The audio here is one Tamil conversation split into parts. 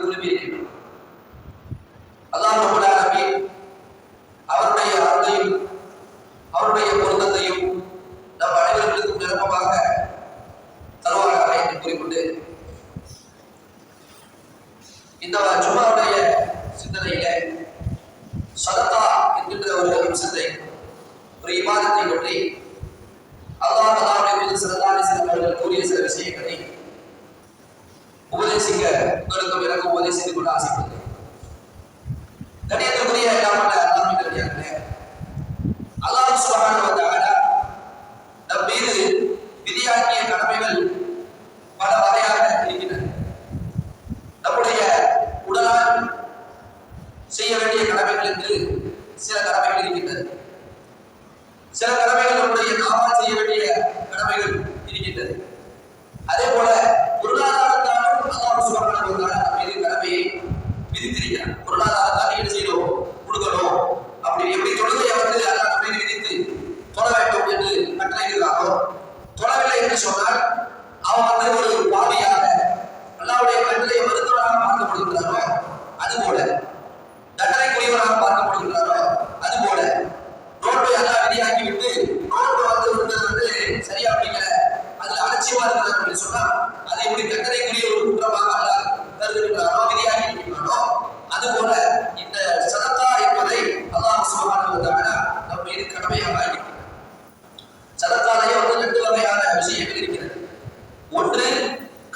விரும்புகிறேன். அல்லாஹ் ரப்பல் ஆலமீன் அவருடைய அருளையும் அவருடைய பொருத்தத்தையும் நம் அனைவர்களுக்கும் நிரப்பமாக தருவாராக என்று கூறிக்கொண்டு இந்த ஜும்மாவுடைய சிந்தனையில சதகா என்கின்ற ஒரு அம்சத்தை, ஒரு இபாதத்தை பற்றி அல்லாஹ் ஸல்லல்லாஹு அலைஹி வஸல்லம் அவர்கள் கூறிய சில விஷயங்களை உபதேசிக்க உங்களுக்கு எனக்கு உபதேசித்துக் கொள்ள ஆசைப்படுகிறேன். கணியத்துக்குரிய அல்லாஹ் சுப்ஹானஹு வ தஆலா நம் மீது விதியாக்கிய கடமைகள் பல வகையாக இருக்கின்றன. நம்முடைய உடலால் செய்ய வேண்டிய கடமைகள் என்று சில கடமைகள் இருக்கின்றது. சில கடமைகள் நம்முடைய நாவால் செய்ய வேண்டிய கடமைகள் இருக்கின்றது. அதே போல பொருளாதாரத்தாலும் அல்லாஹ் சுப்ஹானஹு வ தஆலா நம் மீது கடமையை விதித்திருக்கிறார். பொருளாதாரத்தால் என்ன செய்யணும், கொடுக்கணும். அப்படி எப்படி தொழுகையை வந்து அல்லாஹ் நம்ம மீது விதித்து தொழ வேண்டும் என்று கட்டளையிடுகிறாரோ, தொழவில்லை என்று சொன்னால் அவன் வந்து ஒரு பாவியாக அல்லாஹ்வுடைய கட்டளையை மறுத்தவராக பார்க்கப்படுகிறாரோ, அதுபோல தண்டனைக்குரியவராக பார்க்கப்படுகிறாரோ, அதுபோல நோன்பை அல்லாஹ் விதியாக்கி விட்டு நோன்பு வந்து சரியா பிடிக்கல, அதுல அலட்சியமா இருக்கிறார் அப்படின்னு சொன்னா அதை எப்படி தண்டனைக்குரிய ஒரு குற்றமாக அல்லாஹ் கருதுகிறாரோ, விதியாக்கி இருக்கிறாரோ, அதுபோல இந்த சதகா என்பதை அல்லாஹ் சுப்ஹானஹு வ தஆலா நம் மீது கடமையாக ஆக்கியிருக்கிறார். சதகாலயே வந்து ரெண்டு வகையான விஷயங்கள் இருக்கிறது. ஒன்று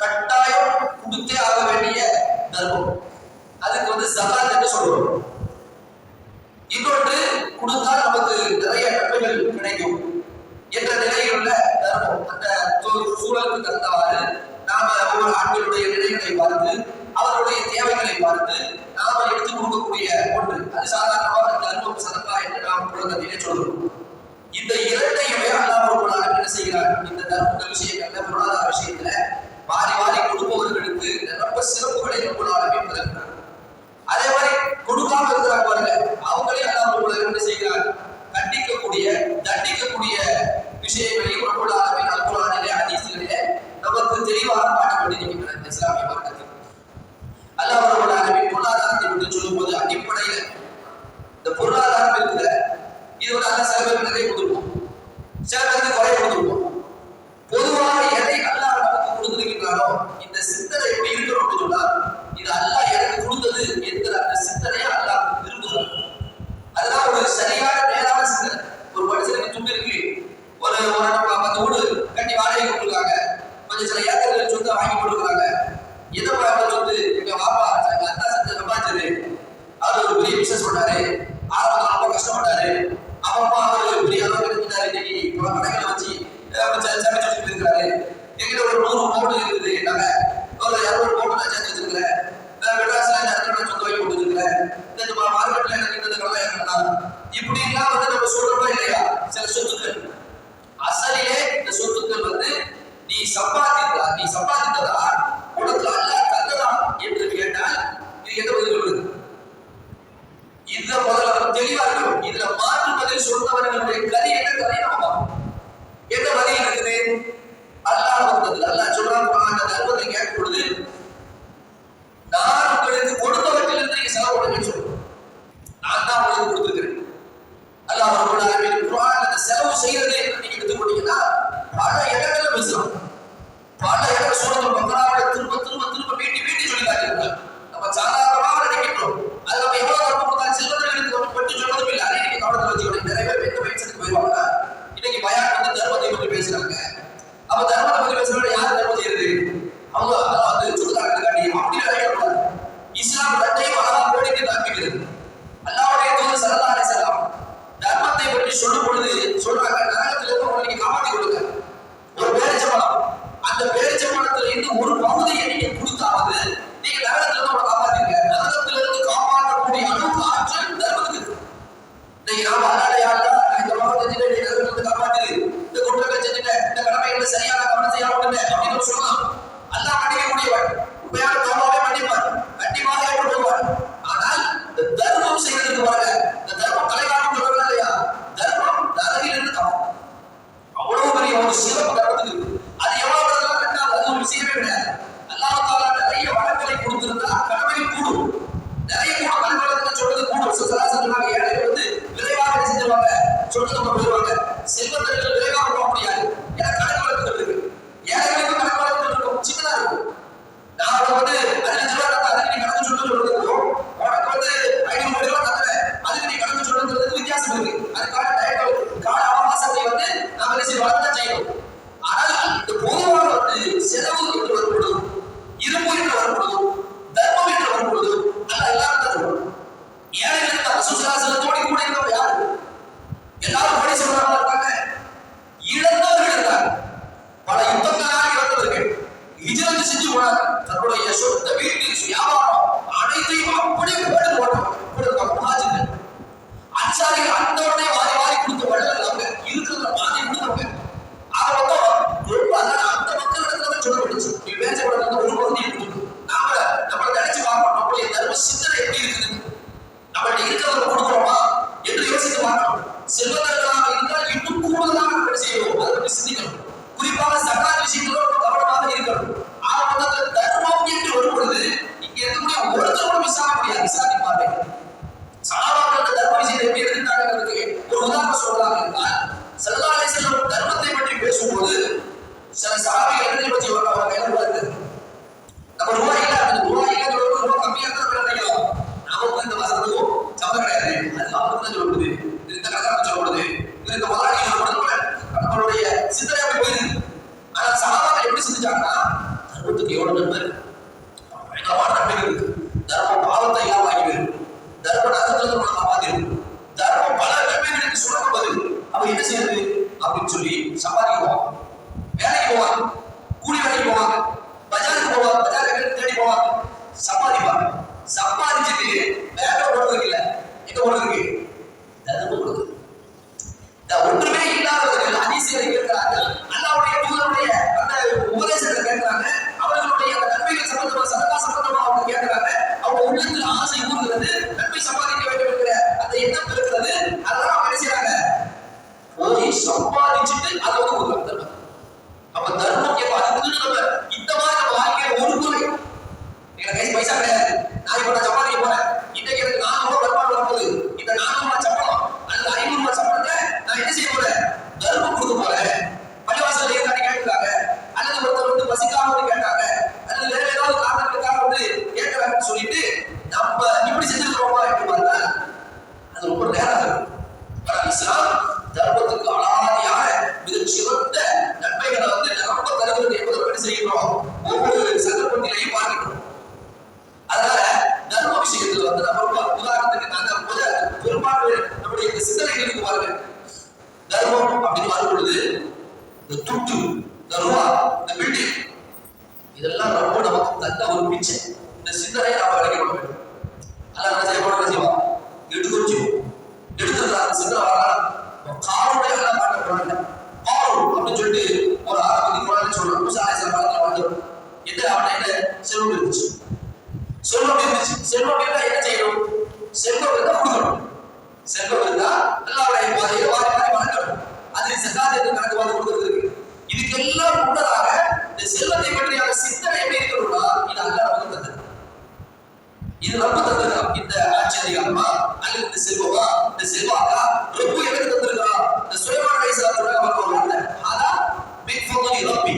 கட்டாயம் கொடுத்தே ஆக வேண்டிய தர்மம், அதுக்கு வந்து ஸகாத் என்று சொல்றோம். இன்னொன்று கொடுத்தால் நமக்கு நிறைய நன்மைகள் கிடைக்கும் என்ற நிலையில் உள்ள தர்மம். அந்த சூழலுக்கு தகுந்தவாறு நாம ஒவ்வொரு ஆண்களுடைய நிலைகளை பார்த்து அவர்களுடைய தேவைகளை பார்த்து நாம எடுத்து கொடுக்கக்கூடிய ஒன்று, அது சாதாரணமாக தர்மம் சதகா என்று நாம் புலகத்திலே சொல்றோம். இந்த இரண்டையுமே அல்லாஹ் ரப்பல் ஆலமீன் என்ன செய்கிறார், இந்த தர்ம விஷயங்கள்ல பொருளாதார விஷயத்துல வாரி வாரி கொடுப்பவர்களுக்கு ரொம்ப சிறப்புகளை ரப்பல் ஆலமீன் தருகிறார். அதே மாதிரி கொடுக்காம இருக்கிறாங்க பாருங்க, அவங்களே அல்லாஹ் ரப்பல் ஆலமீன் என்ன செய்கிறார், கண்டிக்கக்கூடிய தண்டிக்கக்கூடிய விஷயங்களையும் ரப்பல் ஆலமீன் அல் குர்ஆனிலே ஹதீஸ்களிலே நமக்கு தெளிவாக காட்டப்பட்டிருக்கின்றன. இந்த இஸ்லாமிய மார்க்கத்தில் அல்லாஹ் ரப்பல் ஆலமீன் பொருளாதாரத்தை பற்றி சொல்லும்போது அடிப்படையில் இந்த பொருளாதாரம் இருக்குல்ல, இது வந்து அல்ல சில பேருக்கு நிறைய கொடுத்துருப்போம், சில பேருக்கு குறை கொடுத்துருப்போம். பொதுவாக எதை அல்லாஹ் நமக்கு கொடுத்திருக்கிறாரோ இந்த சிந்தனை எப்படி இருக்கணும் அப்படின்னு சொன்னா, இது அல்லாஹ் எனக்கு கொடுத்தது என்கிற அந்த சிந்தனையை அல்லாஹ் விரும்புகிறார். அதுதான் ஒரு சரியான நேரான சிந்தனை. ஒரு மனுஷனுக்கு துண்டு இருக்கு, ஒரு 10 வீடு கட்டி வாடகை கொடுத்துருக்காங்க, கொஞ்சம் சில ஏக்கர்கள் சொத்தை வாங்கி கொடுக்குறாங்க. எதை நம்ம சிந்தனை எப்படி இருக்குது, நம்மள்ட்ட இருக்கிறத கொடுக்குறோமா என்று யோசித்து பார்க்கணும். செல்வந்தர்களாக இருந்தால் இன்னும் கூடுதலாக நம்ம செய்யணும், அதை பற்றி சிந்திக்கணும். குறிப்பாக சகாத் விஷயங்களோட கவனமாக இருக்கணும். ஆரம்பத்தில் தர்மம் என்று வரும்பொழுது இங்க இருக்கக்கூடிய ஒருத்தரோட விசாரிப்பார்கள். சகாபாக்கள் தர்ம விஷயத்தை எப்படி எடுத்துட்டாங்கிறதுக்கு ஒரு உதாரணம் சொல்லலாம் என்றால், ஸல்லல்லாஹு அலைஹி வஸல்லம் தர்மத்தை பற்றி பேசும்போது சில சஹாபிகள் என்ன பற்றி அவங்க கையில உள்ளது, நம்ம ரூபாய் இல்ல, அந்த ரூபாய் இல்ல ரொம்ப கம்மியா தான் நினைக்கிறோம். நமக்கு இந்த வசதியும் சம்மந்தம் கிடையாது. அது அவங்க தான் சொல்லப்படுது, இந்த கதை சொல்லப்படுது, இந்த முதலாளி சொல்லப்படுது, நம்மளுடைய சிந்தனை அப்படி போயிருக்கு. ஆனா சஹாபாக்கள் எப்படி சிந்திச்சாங்கன்னா, தர்மத்துக்கு எவ்வளவு நன்மை இருக்கு, பயங்கரமான நன்மைகள் இருக்கு. தர்மம் பாவத்தை இல்லாம ஆகிவிடும், தர்ம நகத்துல நம்ம காப்பாத்திடும், தர்மம் பல நன்மைகளுக்கு சொல்லப்படுது. அவ என்ன செய்யறது அப்படின்னு சொல்லி சம்பாதிக்குவாங்க, வேலைக்கு போவாங்க, கூலி வேலைக்கு போவாங்க, பஜாருக்கு போவாங்க, பஜார் தேடி போவாங்க, சம்பாதிப்பாங்க. சம்பாதிச்சுட்டு வேலை ஓடுறதுக்கு இல்ல, எங்க ஓடுறதுக்கு தர்மம் கொடுக்குது. ஒன்றுமே இல்லாதவர்கள் அதிசயத்தை கேட்கிறார்கள், அல்லாஹ்வுடைய தூதருடைய அந்த உபதேசத்தை கேட்கிறாங்க, அவர்களுடைய அந்த நன்மைகள் சம்பந்தமா சதகா சம்பந்தமா அவங்க கேட்கிறாங்க. அவங்க உள்ளத்தில் ஆசை ஊறுகிறது, நன்மை சம்பாதிக்க வேண்டும் என்கிற அந்த எண்ணம் இருக்கிறது. அதெல்லாம் அவங்க என்ன செய்யறாங்க, போய் சம்பாதிச்சுட்டு அதை வந்து கொடுக்குறாங்க. அப்ப தர்மம் அதுக்கு நம்ம இந்த மாதிரி நம்ம வாழ்க்கையில ஒரு முறை எனக்கு பைசா கிடையாது, நான் இப்ப நான் சம்பாதிக்க போறேன், இன்னைக்கு எனக்கு 400 வருமானம் வரும்போது இந்த 400 சம்பளம் அல்லது 500 சம்பளத்தை நான் என்ன செய்ய போறேன், தர்மம் கொடுக்க போறேன். பள்ளிவாசல் ஏற்காட்டி கேட்டுருக்காங்க, அல்லது ஒருத்தர் வந்து பசிக்காம வந்து கேட்டாங்க, அல்லது வேற ஏதாவது காரணத்துக்காக வந்து கேட்கிறாங்கன்னு சொல்லிட்டு நம்ம இப்படி செஞ்சிருக்கிறோமா என்று பார்த்தால் அது ரொம்ப நேரம் இருக்கும். இஸ்லாம் தர்மத்துக்கு அலாதியாக மிகச் சிறந்த நன்மைகளை வந்து ரொம்ப தருகிறது என்பதை என்ன செய்கிறோம், ஒவ்வொரு சந்தர்ப்பத்திலையும் பார்க்கிறோம். அதனால தர்ம விஷயத்துல வந்து நம்ம உதாரணத்துக்கு நாங்க பெரும்பான்மை நம்முடைய இந்த சிந்தனைகளுக்கு பாருங்க, தர்மம் அப்படின்னு வரும்பொழுது இந்த துட்டு, இந்த ரூபா, இந்த பில்டிங், இதெல்லாம் ரொம்ப நமக்கு தந்த ஒரு பிச்சை. இந்த சிந்தனையை நாம விளக்கிட வேண்டும். அதெல்லாம் என்ன செய்வோம், எடுத்து எடுத்துக்கலாம். அந்த சிந்தனை வரலாம். காரோடைய எல்லாம் காட்ட போறாங்க, காரோ அப்படின்னு சொல்லிட்டு ஒரு ஆரம்பத்தி போறான்னு சொல்றோம். முசாலை சில காலத்துல வந்துடும். என்ன அவன் என்ன செல்வம் இருந்துச்சு, செல்வம் இருந்துச்சு, செல்வம் இருந்தா என்ன செய்யணும், செல்வம் இருந்தா கொடுக்கணும், செல்வம் இருந்தா எல்லாருடைய பாதையை வளர்க்கணும். அது சகாத் என்று கணக்கு வந்து கொடுக்கறதுக்கு இதுக்கெல்லாம் முன்னதாக இந்த செல்வத்தை பற்றியான சிந்தனை எப்படி இருக்கணும்னா, இது அல்லாஹ் நமக்கு தந்தது, இது ரொம்ப தந்தது. இந்த ஆச்சரியமா அல்லது இந்த செல்வமா, இந்த செல்வாக்கா ரொம்ப எனக்கு தந்திருக்கா. இந்த சுலைமான் அலைஹிஸ்ஸலாம் சொல்றாங்க, ஆனா பிக் ஃபதலி ரப்பி,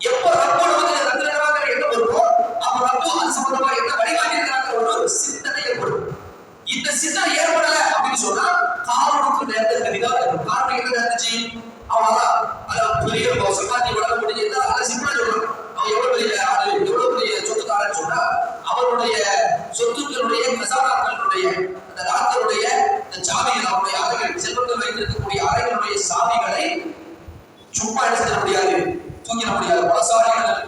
எப்ப ரப்பு நமக்கு தந்திருக்கிறாங்க என்ன வருமோ அப்ப ரப்பு அது சம்பந்தமா என்ன வழிகாட்டி இருக்கிறாங்க ஒரு சிந்தனை ஏற்படும். இந்த சிந்தனை ஏற்படல அப்படின்னு சொன்னா காரணத்துக்கு நேரத்தில் கண்டிப்பாக இருக்கும். காரணம் என்ன இருந்துச்சு, அவதான் அதான் பெரிய சம்பாத்தி வளர முடிஞ்சது. அதை சிம்பிளா சொல்றான், அவன் எவ்வளவு பெரிய ஆளு, எவ்வளவு பெரிய சொத்துக்காரன்னு சொன்னா அவனுடைய சொத்துக்களுடைய கசானாக்களுடைய அந்த ராத்தருடைய இந்த சாவிகள், அவனுடைய அறைகள், செல்வங்கள் வைத்திருக்கக்கூடிய அறைகளுடைய சாவிகளை சும்மா எடுத்துட முடியாது, தூக்கிட முடியாது.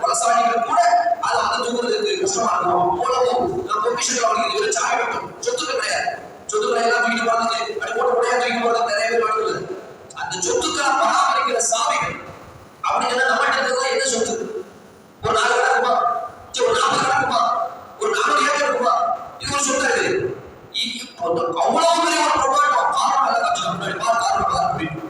பலசாலிகள் கூட அதை வந்து தூக்குறதுக்கு கஷ்டமா இருக்கும். மூலமும் பொக்கிஷன் அவங்களுக்கு ஒரு சாவி மட்டும், சொத்துக்கள் கிடையாது. சொத்துக்களை எல்லாம் தூக்கிட்டு போறதுக்கு அப்படி போட்டு முடியாது, தூக்கிட்டு போறதுக்கு நிறைய பேர் நடக்குது. அந்த சொத்துக்களை பராமரிக்கிற சாவிகள் அப்படின்னா நம்மகிட்ட இருக்கிறதா என்ன சொத்து, ஒரு 4 கடை இருக்குமா, ஒரு 40 கடை இருக்குமா, ஒரு 400 ஏக்கர் இருக்குமா, இது ஒரு சொத்தா இருக்குது. அவ்வளவு பெரிய ஒரு பிரமாண்டம் காரணம் எல்லாம் காட்சி முன்னாடி காரணம் அப்படின்னு.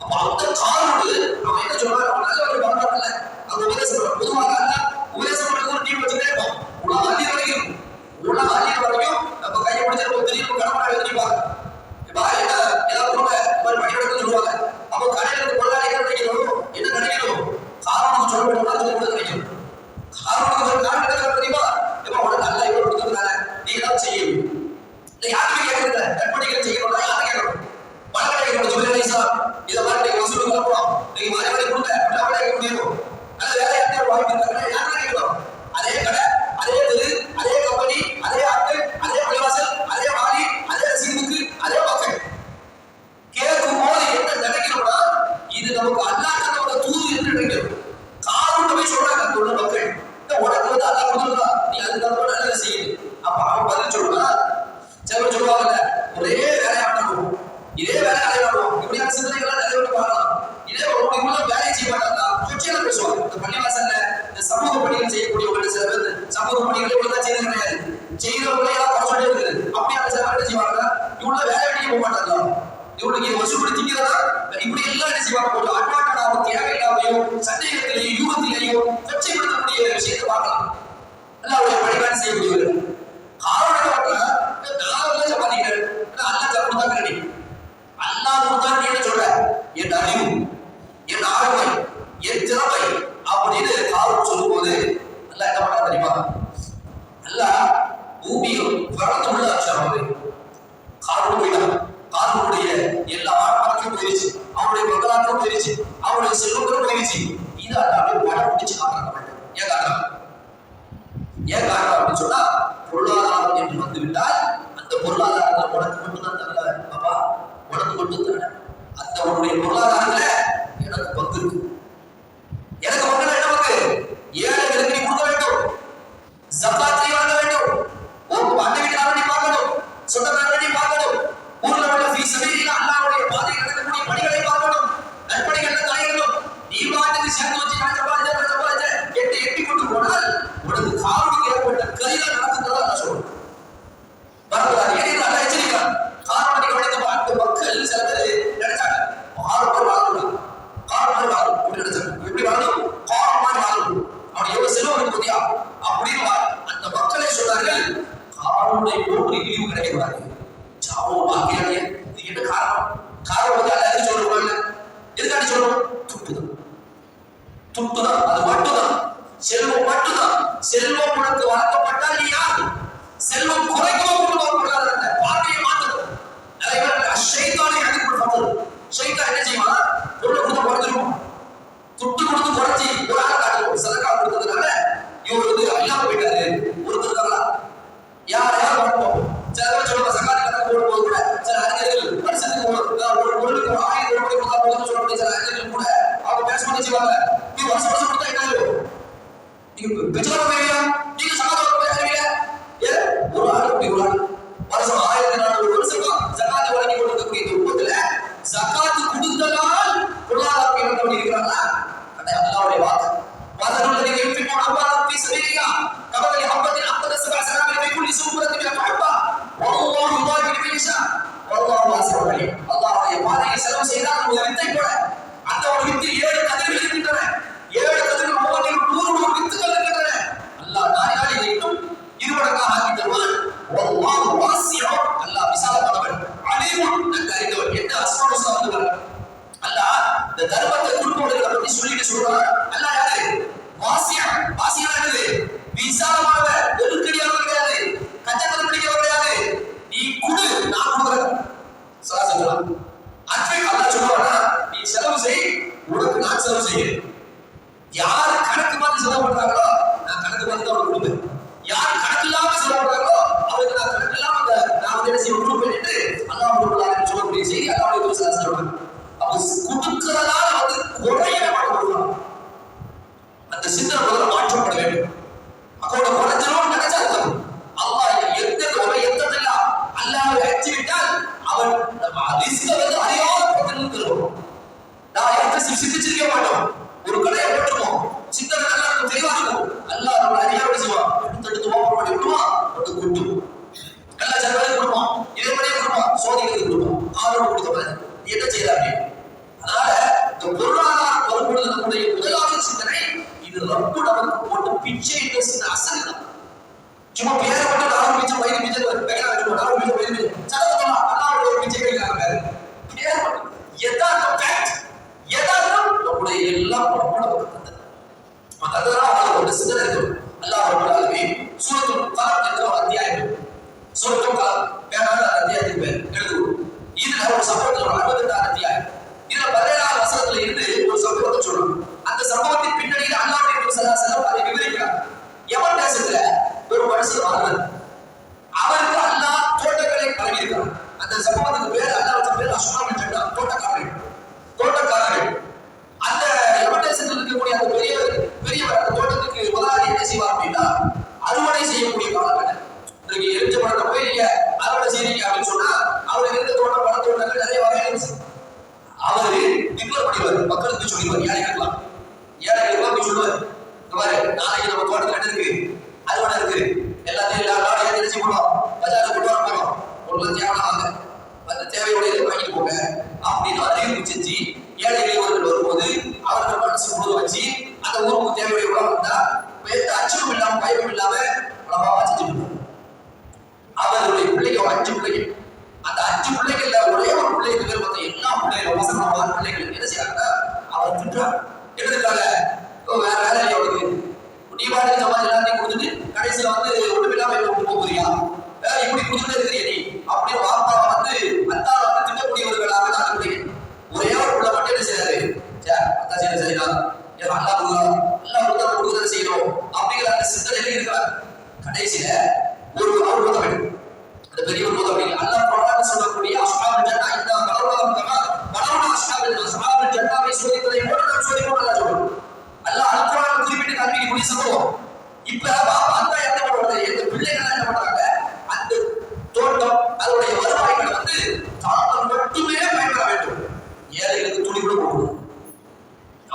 அப்ப அந்த காரோடு அவன் என்ன சொல்றாரு, அவன் நல்ல ஒரு வாழ்ந்தாங்கல்ல, அவங்க உபதேசம் பொதுவாக அல்ல உபதேசம் பண்ணுறது ஒரு டீம் வச்சுட்டே இருப்போம். உலக அழிய வரைக்கும் நம்ம கையை பிடிச்சிருப்போம், திடீர்னு கடமை எழுதிப்பாங்க. இப்ப என்ன ஏதாவது கூட படிக்கிறது சொல்லுவாங்க. அப்போ கடையில இருந்து பொருளாதார என்ன நினைக்கணும், என்ன நினைக்கணும், காரணம் சொல்ல வேண்டும் நினைக்கணும். காரணம் காரணம் தெரியுமா, இப்ப உனக்கு நல்லா இவ்வளவு கொடுத்துருக்காங்க, நீ ஏதாவது செய்யணும். இல்லை யாருமே கேட்கறது கற்பனைகள் செய்யணும், யாரும் கேட்கணும். பணக்கடை சொல்லி சார் இதை மாதிரி நீங்க வசூலுக்கு அனுப்பணும், நீங்க மாதிரி கொடுங்க அப்படின்னா கேட்க முடியும். அது வேற யாரும் வாங்கிட்டு யாரும் கேட்கணும். அதே கடை, அதே தெரு, அதே கம்பெனி, அதே ஆட்கள், அதே பள்ளிவாசல், அதே வாலி, அதே ரசீதுக்கு, அதே மக்கள் கேட்கும் போது என்ன நினைக்கணும்னா, இது நமக்கு அல்லாஹ்வோட தூது என்று நினைக்கணும். காரணம் போய் சொல்றாங்க அந்த உள்ள மக்கள், உனக்கு வந்து அல்லாஹ் கொடுத்துருக்கா, நீ அதுக்கு நல்லதை செய்யுது. அப்ப அவன் பதில் சொல்றா, சிலர் சொல்லுவாங்கல்ல, ஒரே வேலையாட்டணும், இதே வேலை அலையாடுவோம், இப்படியான சிந்தனைகள்லாம் நிறைய பேர் பார்க்கலாம். இதே உள்ள வேலையை செய்ய மாட்டாங்க, சொச்சியெல்லாம் பேசுவாங்க. இந்த பள்ளிவாசல்ல இந்த சமூக பணிகள் செய்யக்கூடியவர்கள் சில பேர் சமூக பணிகளை ஒழுங்கா செய்யறது கிடையாது. செய்யறவங்களே குறை சொல்லிட்டே இருக்குது. அப்படியே அந்த சில என்ன செய்வாங்க, இவ்வளவு வேலை வெட்டிக்க போக மாட்டாங்களா, இவனுக்கு வசூல் திங்கிறதா, இப்படி எல்லாம் என்ன செய்வாங்க, கொஞ்சம் அட்வான்டாகவும் தேவையில்லாமையும் சந்தேகத்திலேயும் யூகத்திலேயும் கொச்சைப்படுத்தக்கூடிய விஷயத்தை பார்க்கலாம். அவருடைய வழிபாடு செய்யக்கூடியவர்கள் காரணம் நான் சம்பாதிக்கிறேன், அல்லா கொடுத்தா ரெடி, அல்லா கொடுத்தா சொல்ற என் அறிவு, என் ஆளுமை, என் திறமை அப்படின்னு காரணம் சொல்லும் போது அல்லா என்ன பண்ணா தெரியுமா, அல்லா பூமியும் வளர்ந்து உள்ள அச்சாரம் காரணம் போயிட்டான். காரணனுடைய எல்லா ஆட்களும் போயிருச்சு, அவனுடைய மக்களாட்டும் போயிருச்சு, அவனுடைய செல்வங்களும் போயிருச்சு. இது அப்படியே படம் பிடிச்சு காட்டுறாங்க. ஏன் காட்டுறாங்க, ஏன் காரணம் அப்படின்னு சொன்னா, பொருளாதாரம் என்று வந்துவிட்டால் அந்த பொருளாதாரத்தை உனக்கு மட்டும்தான் தரல பாப்பா, உனக்கு மட்டும் தர, அந்த உன்னுடைய பொருளாதாரத்துல எனக்கு பங்கு இருக்கு. எனக்கு பங்கு என்ன பங்கு, ஏழைகளுக்கு நீ கொடுக்க வேண்டும், ஜகாத்தை வாங்க வேண்டும், அண்டை வீட்டுக்காரன் நீ பார்க்கணும், சொந்தக்காரன் நீ பார்க்கணும், ஊர்ல உள்ள ஃபீஸ் சபையில அல்லாஹ்வுடைய பாதையில் நடக்கக்கூடிய பணிகளை பார்க்கணும், நற்பணிகளை தலையிடணும். நீ வாட்டுக்கு சேர்ந்து வச்சு சம்பாதிச்ச எட்டி கொண்டு போனால் உனக்கு காவலுக்கு ஏற்பட்ட கரிதான் நடக்குதுதான் நான் சொல்றேன். பார்க்கிறார் ஏன் அல்ல எச்சரிக்கிறார். காரணம் கவனித்து அந்த மக்கள் சில பேர் நினைச்சாங்க 6 பேர் வாழணும், 6 பேர் வாழணும் அப்படி நினைச்சாங்க. எப்படி வாழணும், 6 மாதிரி வாழணும், அவன் எவ்வளவு செல்வம் இருக்கு பத்தியா அப்படின்னு அந்த மக்களே சொன்னார்கள். காரணத்தை போன்று இழிவு கிடைக்கிறாங்க, சாவும் வாக்கியாங்க. இது என்ன காரணம், காரணம் வந்து அல்ல எது சொல்லுவாங்க, எதுக்காண்டி சொல்லணும், துட்டுதான், துட்டுதான், அது மட்டும்தான், செல்வம் மட்டும்தான். செல்வம் உனக்கு வளர்க்கப்பட்டால் நீ யார், செல்வம் குறைக்கவும் கூடாது, பார்வையை மாற்றணும். நிறைய பேர் ஷைத்தானை அடிப்பட்டு ஷைத்தான் என்ன செய்வான், பொருளை கொடுத்து குறைஞ்சிருவோம், துட்டு கொடுத்து குறைச்சி ஒரு ஆளை காட்டுவோம். சதக்கா கொடுத்ததுனால இவர் வந்து இல்லாம போயிட்டாரு ஒருத்தருக்காங்களா, யார் யார் பார்ப்போம். சில பேர் சொல்லுவாங்க சகாதி கணக்கு போடும்போது கூட சில அறிஞர்கள் வருஷத்துக்கு ஒரு பொருளுக்கு 1000 ரூபாய் கொடுத்தா சொல்லக்கூடிய சில அறிஞர்கள் கூட அவங்க பேச பண்ணி செய்வாங்க. நீ வருஷம் வருஷம் கொடுத்தா என்ன ஆகும், நீங்க பெற்றோர் பேரியா, நீங்க சமாதானம் பேசுறீங்க. ஒரு ஆள் அப்படி ஒரு ஆள் வருஷம் 1400 வருஷம் ஜகாத் வழங்கி கொடுக்கக்கூடிய குடும்பத்துல ஜகாத் கொடுத்ததால் பொருளாதாரம் இழந்தவங்க இருக்கிறாங்களா, அல்லாஹ்வுடைய வாக்கு. வாதனுடைய யுஃபிகூன அம்வாலஹும் ஃபீ ஸபீலில்லாஹ் கமதலி ஹப்பத்தின் அன்பதத் சபஅ ஸனாபில ஃபீ குல்லி சும்பலத்தின் மினல் ஹப்பா வல்லாஹு யுதாயிஃபு லிமன் யஷா வல்லாஹு வாஸிஉன் அலீம். அல்லாஹ்வுடைய பாதையில் செலவு செய்தால் ஒரு வித்தை போல அந்த ஒரு வித்தில் 7 கதிர்கள் இருக்கின்றன, 7 கதிர்கள் ஒவ்வொன்றிலும் 100 வித்துக்கள் இருக்கின்றன. அல்லாஹ் நாடினால் இதை இன்னும் இருமடங்காக ஆக்கி தருவான். வல்லாஹு வாஸிஉன், அல்லாஹ் விசாலமானவன், அலீமுன் நன்கு அறிந்தவன். என்ன அஸ்மாஉல் ஹுஸ்னா வந்து அல்லாஹ் இந்த தர்மத்தை கொடுப்பவர்களை பத்தி சொல்லிட்டு சொல்றான். அல்லாஹ் யாரு, வாஸிஅன், வாஸிஅன் என்னது, விசாலமானவன், நெருக்கடியானவன் கிடையாது, கஞ்சத்தனம் பிடிக்கிறவன் கிடையாது. நீ கொடு, நான் கொடுக்குறேன் சொல்லலாம். அன்பை அல்லாஹ் சொல்லுவானா, நீ செலவு செய், உனக்கு நான் செலவு செய்கிறேன். யார் கணக்கு பார்த்து செலவு பண்றாங்களோ நான் கணக்கு பார்த்து தான் அவருக்கு கொடுப்பேன். யார் கணக்கு இல்லாம செலவு பண்றாங்களோ அவருக்கு நான் கணக்கு இல்லாம நான் வந்து என்ன செய்ய கொடுப்பேன் என்று அல்லாஹ் சொல்லக்கூடிய செய்தி அல்லாஹ் சொல்றாங்க. அப்ப கொடுக்கிறதால வந்து குறையவே மாட்டோம், அந்த சிந்தனை முதல்ல மாற்றப்பட வேண்டும். அவரோட குறைஞ்சிரும் நினைச்சா இருக்கும். அல்லாஹ் எந்த எல்லாம் அல்லாஹ் அச்சிவிட்டால் அவன் ரிஸ்க வந்து அறியாத பக்கத்தில் தருவோம். நான் எந்த சிந்திச்சிருக்க மாட்டோம். ஒரு கடையை போட்டுருவோம், சிந்தனை நல்லா இருக்கும், தெளிவா இருக்கும். அல்லாஹ் நம்ம அறியாம செய்வான், எடுத்து ஓப்பன் பண்ணி விடுவான், வந்து கொட்டும். நல்லா ஜனவரி கொடுப்போம், இதே மாதிரியே கொடுப்போம், சோதிகளுக்கு கொடுப்போம், ஆதரவு கொடுத்த என்ன செய்யறாங்க. அதனால இந்த பொருளாதாரம் வரும்பொழுது நம்முடைய முதலாவது சிந்தனை இது ரப்பு நமக்கு போட்டு பிச்சை பேசுகிற அசல் தான். சும்மா பேரை மட்டும் 4 பிச்சை வயிறு பிச்சை பேரா வச்சுக்கோ, 4 பிச்சை வயிறு பிச்சை சதவீதமா அல்லாஹ்வுடைய பிச்சை கேட்கிறாங்க. பேரை மட்டும் யதார்த்தம், ஃபேக்ட் யதார்த்தம் நம்முடைய எல்லாம் ரப்போட வந்தது. அதனால அவரோட சிந்தனை இருக்கு. அல்லாஹ் ரப்பல் ஆலமீன் சூரத்துல் கலம் என்ற ஒரு அத்தியாயம், சூரத்துல் கலம் பேரான அத்தியாயத்துக்கு பேர் எழுதுவோம். இதுல ஒரு சம்பவத்தில் 62 அத்தியாயம், இதுல 17 வசனத்துல இருந்து ஒரு சம்பவத்தை சொல்றோம். அந்த சம்பவத்தின் பின்னணியில் அல்லாஹ்வுடைய தூதர் ஸல்லல்லாஹு அலைஹி வஸல்லம் அதை விவரிக்கிறார். யமன் தேசத்துல ஒரு மனுஷன் வாழ்ந்தார். அவருக்கு அல்லாஹ் தோட்டங்களை வழங்கியிருக்கிறார். அந்த சம்பவத்துக்கு பேர் அல்லாஹ் வச்ச பேர் அஸ்மாவுல் ஜன்னா, தோட்டக்காரர்கள். தோட்டக்காரர்கள் அந்த யமன் தேசத்தில் இருக்கக்கூடிய அந்த பெரியவர் அந்த தோட்டத்துக்கு முதலாளி என்ன செய்வார் அப்படின்னா, அறுவடை செய்யக்கூடிய காலகட்டம். இன்னைக்கு எரிஞ்ச பழத்தை போய் நீங்க அறுவடை செய்றீங்க அப்படின்னு சொன்னா அவருக்கு இருந்த தோட்டம் பழ தோட்டங்கள் நிறைய வகை இருந்துச்சு. அவரு டிக்ளேர் பண்ணிடுவார், மக்களுக்கு சொல்லிடுவார், ஏழைகளுக்கு போய் சொல்லுவார், இந்த மாதிரி நாளைக்கு நம்ம தோட்டத்தில் என்ன இருக்கு, அறுவடை இருக்கு, எல்லாத்தையும் இல்லாம விட்டு போறியா, இப்படி கொடுத்துட்டே இருக்கிறிய நீ அப்படின்னு வாப்பா வந்து அத்தா வந்து திட்டக்கூடியவர்களாக நான் இருக்கிறேன். ஒரே ஒரு பிள்ளை மட்டும் என்ன செய்யறாரு, அத்தா செய்யற சரியா அல்லா கொடுக்குறத செய்யணும் அப்படிங்கிற அந்த சிந்தனையில இருக்கிறார். கடைசியில ஒரு அவர் உதவி அந்த பெரிய ஒரு உதவி அல்லாஹ் குர்ஆன்ல சொல்லக்கூடிய அஸ்ஹாபுல் ஜன்னா இந்த வலவுனா அஸ்ஹாபுல் ஜன்னாவை சோதிப்பதை போல நாம் சோதிப்போம் அல்லாஹ் சொல்றான். அல்லாஹ் அல் குர்ஆன் குறிப்பிட்டு காண்பிக்க கூடிய சம்பவம். இப்ப அந்த என்ன பண்றது, இந்த பிள்ளைகள் என்ன பண்றாங்க, அந்த தோட்டம் அதனுடைய வருவாய்களை வந்து தாங்கள் மட்டுமே பயன்பட வேண்டும், ஏழைகளுக்கு துணி கூட கொடுக்கணும்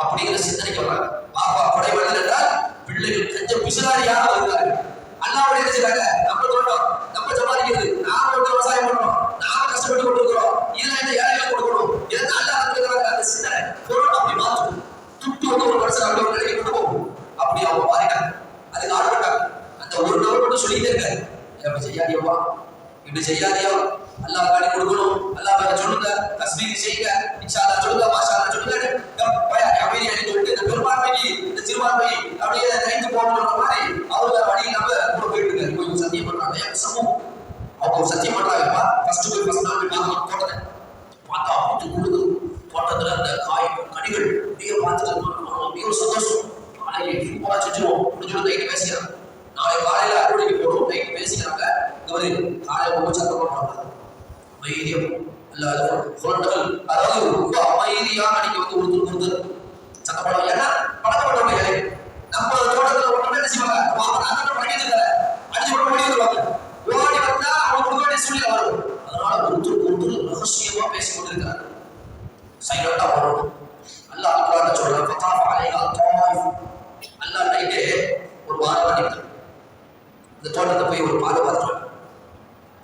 அப்படிங்கிற சிந்தனைக்கு வர்றாங்க. பாப்பா கொடைவள்ளல் என்றால் பிள்ளைகள் கொஞ்சம் பிசுராரியாக வருகிறார்கள். அல்லாஹ்வுடைய என்ன செய்றாங்க, நம்ம தோட்டம் நம்ம சம்பாதிக்கிறது, நாம வந்து விவசாயம் பண்றோம், நாம கஷ்டப்பட்டு கொண்டிருக்கிறோம், இதெல்லாம் இந்த ஏழைகளுக்கு கொடுக்கணும், இதெல்லாம் அல்லாஹ் கொடுக்குறாங்க. அந்த சிந்தனை பொருள் அப்படி மாற்றும். துட்டு வந்து ஒரு மனுஷன் அப்படி ஒரு நிலைக்கு கொண்டு போகும். அப்படி அவங்க மாறிட்டாங்க, அதுக்கு ஆடுபட்டாங்க. அந்த ஒரு நபர் மட்டும் சொல்லிட்டே இருக்காரு, இப்படி செய்யாதியப்பா, இப்படி செய்யாதியா, அல்லாஹ் காடி கொடுக்கணும், அல்லாஹ் பேர சொல்லுங்க, தஸ்பீஹ் செய்யுங்க, இன்ஷா அல்லாஹ் சொல்லுங்க, மாஷா அல்லாஹ் சொல்லுங்க, அமைதியா சொல்லிட்டு இந்த பெரும்பான்மைக்கு இந்த சிறுபான்மை அப்படியே கைத்து போகணுன்ற மாதிரி அவங்க வழி நம்ம கூட போயிட்டு இருக்காரு. போய் சத்தியம் பண்றாங்க, சமூகம் அவங்க சத்தியம் பண்றாங்கப்பா. ஃபர்ஸ்ட் நாள் போய் பார்க்கலாம் தோட்டத்தை பார்த்தா அப்படி கொடுக்குது. தோட்டத்துல அந்த காய் கனிகள் அப்படியே பார்த்துட்டு அப்படியே ஒரு சந்தோஷம். நாளைக்கு போல செஞ்சிருவோம், முடிஞ்சு நைட்டு பேசிக்கிறாங்க, நாளை காலையில அறுவடைக்கு போடுவோம், நைட்டு பேசிக்கிறாங்க. காலையில ரொம்ப சத்தம் போடுறாங்க, அமைதியா குழந்தைகள் அதாவது ரொம்ப அமைதியா அன்னைக்கு வந்து ஒருத்தர் சத்தப்படம். ஏன்னா பழக்கப்பட்டவங்க ஏழை, நம்ம தோட்டத்துல ஒண்ணு என்ன செய்வாங்க, அடிச்சு போட்டு ஓடி வருவாங்க, ஓடி வந்தா அவங்க கொடுக்க வேண்டிய சூழ்நிலை வரும். அதனால ஒருத்தர் ரகசியமா பேசி கொண்டிருக்கிறாங்க, சைலண்டா வரணும். அல்லாஹ் குர்ஆன்ல சொல்றான், ஃபதாஃப அலைஹா தாயிஃப். அல்லாஹ் நைட்டே ஒரு வாரம் அடிக்கிறான். இந்த தோட்டத்தை போய் ஒரு பாதை பார்த்துட்டு